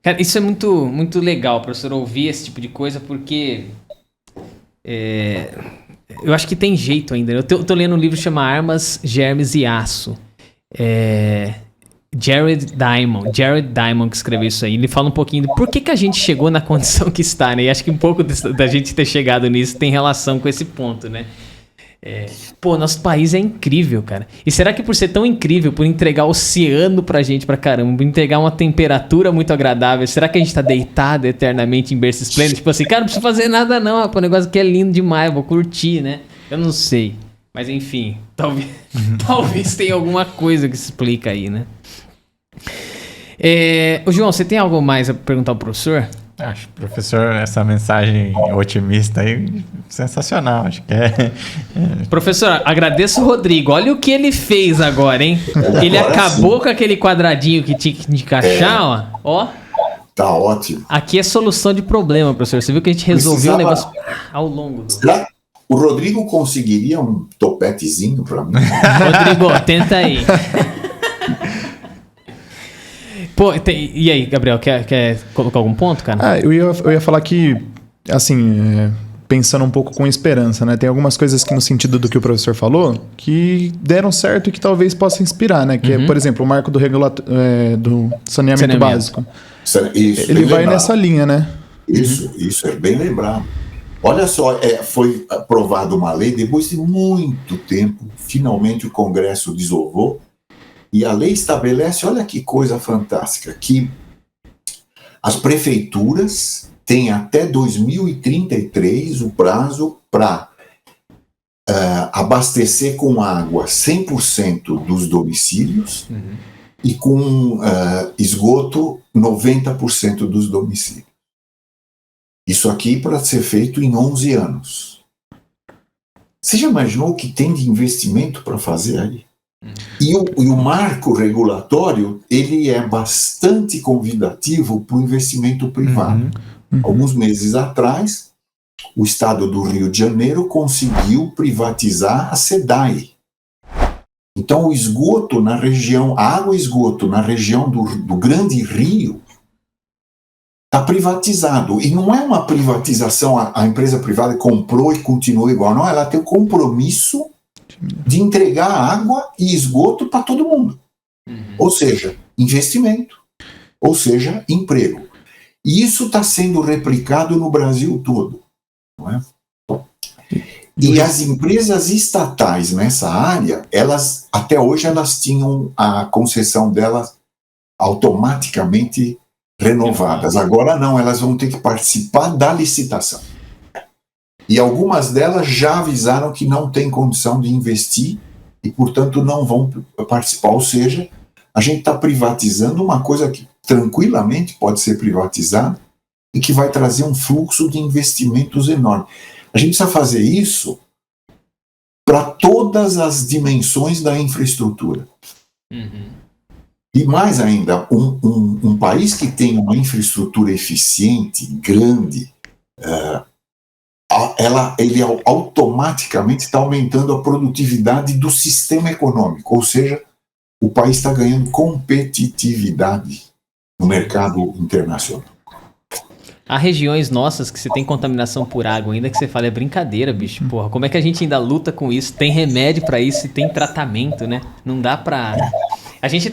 Cara, isso é muito, muito legal, professor, ouvir esse tipo de coisa, porque... eu acho que tem jeito ainda. Eu tô lendo um livro que chama Armas, Germes e Aço. Jared Diamond que escreveu isso aí. Ele fala um pouquinho de por que a gente chegou na condição que está, né? E acho que um pouco da gente ter chegado nisso tem relação com esse ponto, né? Nosso país é incrível, cara. E será que por ser tão incrível, por entregar oceano pra gente pra caramba, por entregar uma temperatura muito agradável, será que a gente tá deitado eternamente em berço esplêndido? Tipo assim, cara, não preciso fazer nada não, rapaz, o negócio aqui é lindo demais, vou curtir, né? Eu não sei. Mas enfim, talvez tenha alguma coisa que se explica aí, né? Ô João, você tem algo mais a perguntar ao professor?
Acho, professor, essa mensagem otimista aí, sensacional, acho que
Professor, agradeço o Rodrigo, olha o que ele fez agora, hein? Ele acabou com aquele quadradinho que tinha que encaixar, ó.
Tá ótimo.
Aqui é solução de problema, professor, você viu que a gente resolveu o negócio ao longo do...
O Rodrigo conseguiria um topetezinho pra mim?
Rodrigo, tenta aí. E aí, Gabriel, quer colocar algum ponto, cara?
Eu ia falar que, assim, pensando um pouco com esperança, né? Tem algumas coisas que, no sentido do que o professor falou, que deram certo e que talvez possa inspirar, né? Que é, por exemplo, o marco do saneamento básico.
Isso,
ele vai nessa linha, né?
Isso é bem lembrado. Olha só, foi aprovada uma lei, depois de muito tempo, finalmente o Congresso desovou, e a lei estabelece, olha que coisa fantástica, que as prefeituras têm até 2033 o prazo para abastecer com água 100% dos domicílios e com esgoto 90% dos domicílios. Isso aqui para ser feito em 11 anos. Você já imaginou o que tem de investimento para fazer aí? E o marco regulatório, ele é bastante convidativo para o investimento privado. Alguns meses atrás, o estado do Rio de Janeiro conseguiu privatizar a SEDAI. Então, o esgoto na região, a água e esgoto na região do Grande Rio está privatizado. E não é uma privatização, a empresa privada comprou e continua igual. Não, ela tem o compromisso de entregar água e esgoto para todo mundo. Ou seja, investimento. Ou seja, emprego. E isso está sendo replicado no Brasil todo. Não é? E as empresas estatais nessa área, até hoje elas tinham a concessão delas automaticamente renovadas. Agora não, elas vão ter que participar da licitação. E algumas delas já avisaram que não têm condição de investir e, portanto, não vão participar. Ou seja, a gente está privatizando uma coisa que tranquilamente pode ser privatizada e que vai trazer um fluxo de investimentos enorme. A gente precisa fazer isso para todas as dimensões da infraestrutura. E mais ainda, um país que tem uma infraestrutura eficiente, grande, ele automaticamente está aumentando a produtividade do sistema econômico, ou seja, o país está ganhando competitividade no mercado internacional.
Há regiões nossas que você tem contaminação por água ainda que você fala, é brincadeira, bicho. Porra, como é que a gente ainda luta com isso? Tem remédio pra isso e tem tratamento, né? Não dá pra... A gente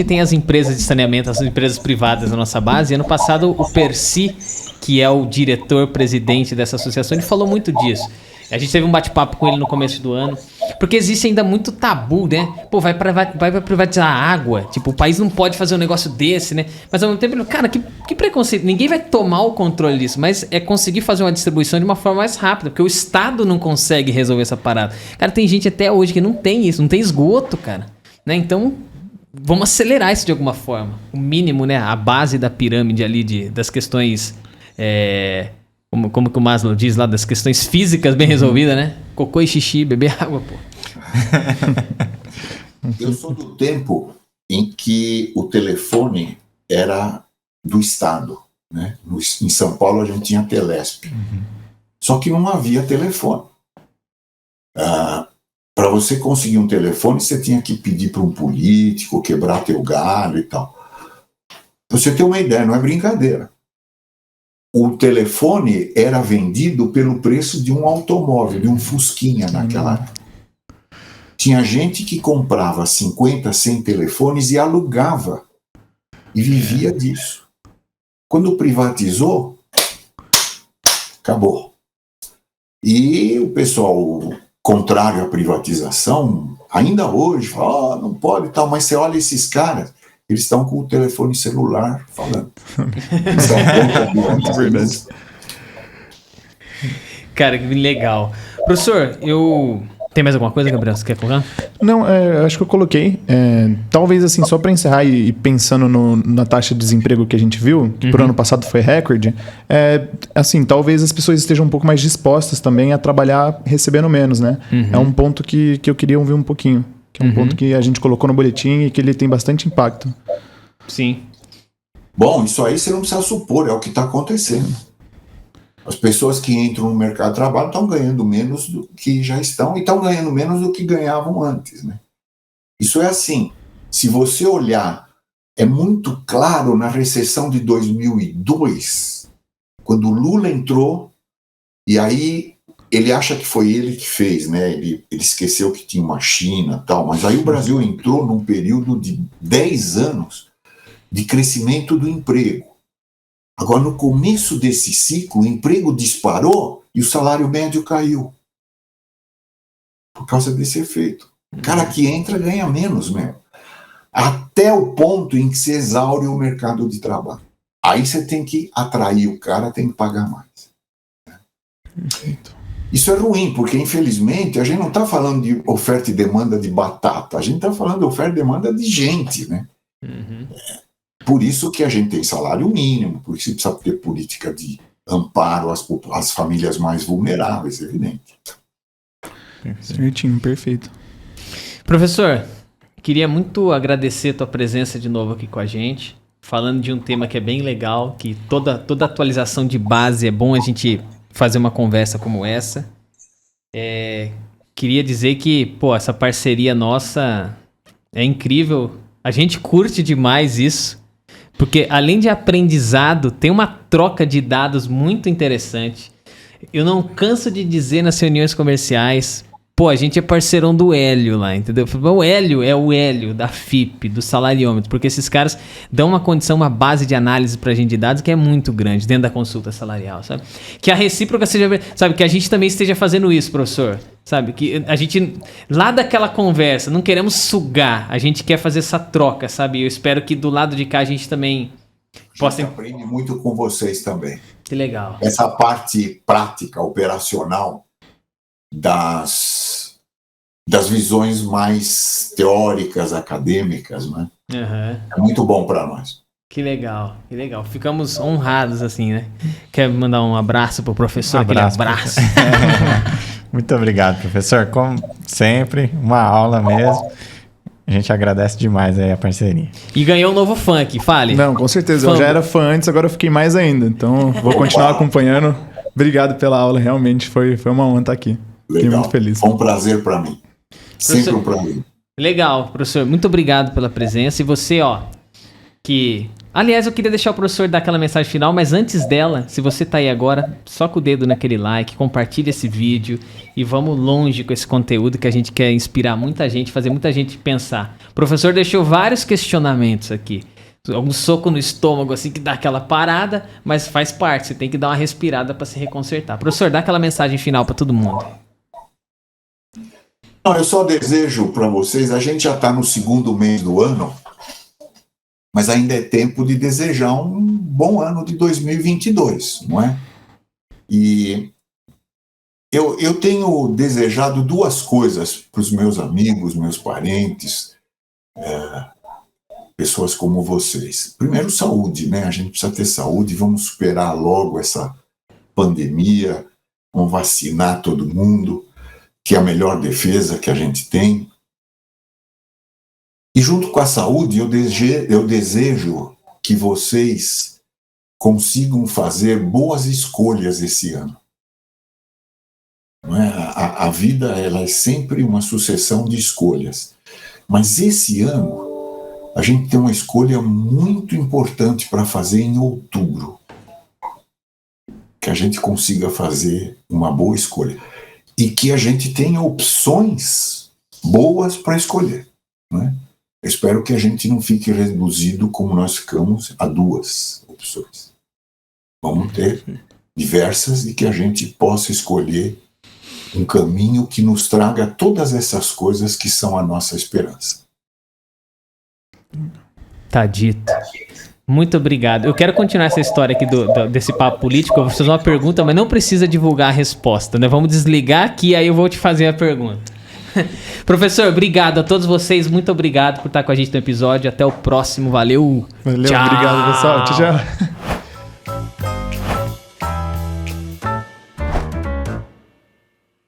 tem as empresas de saneamento, as empresas privadas na nossa base. E ano passado o Percy, que é o diretor-presidente dessa associação, ele falou muito disso. A gente teve um bate-papo com ele no começo do ano. Porque existe ainda muito tabu, né? Pô, vai privatizar a água. Tipo, o país não pode fazer um negócio desse, né? Mas ao mesmo tempo, cara, que preconceito. Ninguém vai tomar o controle disso. Mas é conseguir fazer uma distribuição de uma forma mais rápida. Porque o Estado não consegue resolver essa parada. Cara, tem gente até hoje que não tem isso. Não tem esgoto, cara. Né? Então, vamos acelerar isso de alguma forma. O mínimo, né? A base da pirâmide ali das questões... Como que o Maslow diz lá, das questões físicas bem resolvidas, né? Cocô e xixi, beber água, pô.
Eu sou do tempo em que o telefone era do Estado, né? Em São Paulo a gente tinha Telesp. Só que não havia telefone. Para você conseguir um telefone, você tinha que pedir para um político, quebrar teu galho e tal. Pra você ter uma ideia, não é brincadeira. O telefone era vendido pelo preço de um automóvel, de um Fusquinha naquela época. Tinha gente que comprava 50, 100 telefones e alugava. E vivia disso. Quando privatizou, acabou. E o pessoal contrário à privatização, ainda hoje, fala, não pode e tal, mas você olha esses caras, eles estão com o telefone celular falando.
Muito verdade.
Cara, que legal. Professor, Tem mais alguma coisa, Gabriel? Você quer colocar?
Não, acho que eu coloquei. Talvez, assim, só para encerrar e pensando na taxa de desemprego que a gente viu, que pro ano passado foi recorde, assim, talvez as pessoas estejam um pouco mais dispostas também a trabalhar recebendo menos, né? É um ponto que eu queria ouvir um pouquinho. Que é um ponto que a gente colocou no boletim e que ele tem bastante impacto.
Sim.
Bom, isso aí você não precisa supor, é o que está acontecendo. As pessoas que entram no mercado de trabalho estão ganhando menos do que já estão e estão ganhando menos do que ganhavam antes, né? Isso é assim, se você olhar, é muito claro na recessão de 2002, quando o Lula entrou, e aí ele acha que foi ele que fez, né? Ele esqueceu que tinha uma China e tal, mas aí o Brasil entrou num período de 10 anos de crescimento do emprego. Agora, no começo desse ciclo, o emprego disparou e o salário médio caiu. Por causa desse efeito. O cara que entra ganha menos mesmo. Até o ponto em que se exaure o mercado de trabalho. Aí você tem que atrair o cara, tem que pagar mais.
Perfeito.
Isso é ruim, porque infelizmente a gente não está falando de oferta e demanda de batata, a gente está falando de oferta e demanda de gente, né? Por isso que a gente tem salário mínimo, por isso precisa ter política de amparo às famílias mais vulneráveis, evidente.
Certinho, perfeito.
Professor, queria muito agradecer a tua presença de novo aqui com a gente, falando de um tema que é bem legal, que toda atualização de base é bom a gente fazer uma conversa como essa. Queria dizer que, essa parceria nossa é incrível. A gente curte demais isso, porque além de aprendizado, tem uma troca de dados muito interessante. Eu não canso de dizer nas reuniões comerciais, a gente é parceirão do Hélio lá, entendeu? O Hélio é o Hélio da FIP, do salariômetro, porque esses caras dão uma condição, uma base de análise pra gente de dados que é muito grande dentro da consulta salarial, sabe? Que a recíproca seja, sabe? Que a gente também esteja fazendo isso, professor, sabe? Que a gente, lá daquela conversa, não queremos sugar, a gente quer fazer essa troca, sabe? Eu espero que do lado de cá a gente também possa...
A gente aprende muito com vocês também.
Que legal.
Essa parte prática, operacional, das visões mais teóricas, acadêmicas, né? É muito bom para nós.
Que legal, que legal. Ficamos honrados, assim, né? Quer mandar um abraço pro professor?
Um abraço. Muito obrigado, professor. Como sempre, uma aula mesmo. A gente agradece demais aí a parceria.
E ganhou um novo funk, fale.
Não, com certeza. Eu já era fã antes, agora eu fiquei mais ainda. Então, vou continuar acompanhando. Obrigado pela aula, realmente foi uma honra estar aqui.
Legal.
Fiquei muito feliz.
Foi um prazer para mim. Sempre um prazer.
Legal, professor. Muito obrigado pela presença. E você, que... Aliás, eu queria deixar o professor dar aquela mensagem final, mas antes dela, se você tá aí agora, soca o dedo naquele like, compartilha esse vídeo e vamos longe com esse conteúdo que a gente quer inspirar muita gente, fazer muita gente pensar. O professor deixou vários questionamentos aqui. Um soco no estômago, assim, que dá aquela parada, mas faz parte, você tem que dar uma respirada para se reconsertar. Professor, dá aquela mensagem final para todo mundo.
Não, eu só desejo para vocês, a gente já está no segundo mês do ano, mas ainda é tempo de desejar um bom ano de 2022, não é? E eu tenho desejado duas coisas para os meus amigos, meus parentes, pessoas como vocês. Primeiro, saúde, né? A gente precisa ter saúde, vamos superar logo essa pandemia, vamos vacinar todo mundo, que é a melhor defesa que a gente tem. E junto com a saúde, eu desejo que vocês consigam fazer boas escolhas esse ano. Não é? A vida ela é sempre uma sucessão de escolhas. Mas esse ano, a gente tem uma escolha muito importante para fazer em outubro. Que a gente consiga fazer uma boa escolha. E que a gente tenha opções boas para escolher. Não é? Eu espero que a gente não fique reduzido como nós ficamos a duas opções. Vamos ter diversas e que a gente possa escolher um caminho que nos traga todas essas coisas que são a nossa esperança.
Tá dito. Muito obrigado. Eu quero continuar essa história aqui desse papo político. Eu vou fazer uma pergunta, mas não precisa divulgar a resposta, né? Vamos desligar aqui, aí eu vou te fazer a pergunta. Professor, obrigado a todos vocês. Muito obrigado por estar com a gente no episódio. Até o próximo. Valeu.
Valeu,
tchau.
Obrigado, pessoal. Tchau, tchau.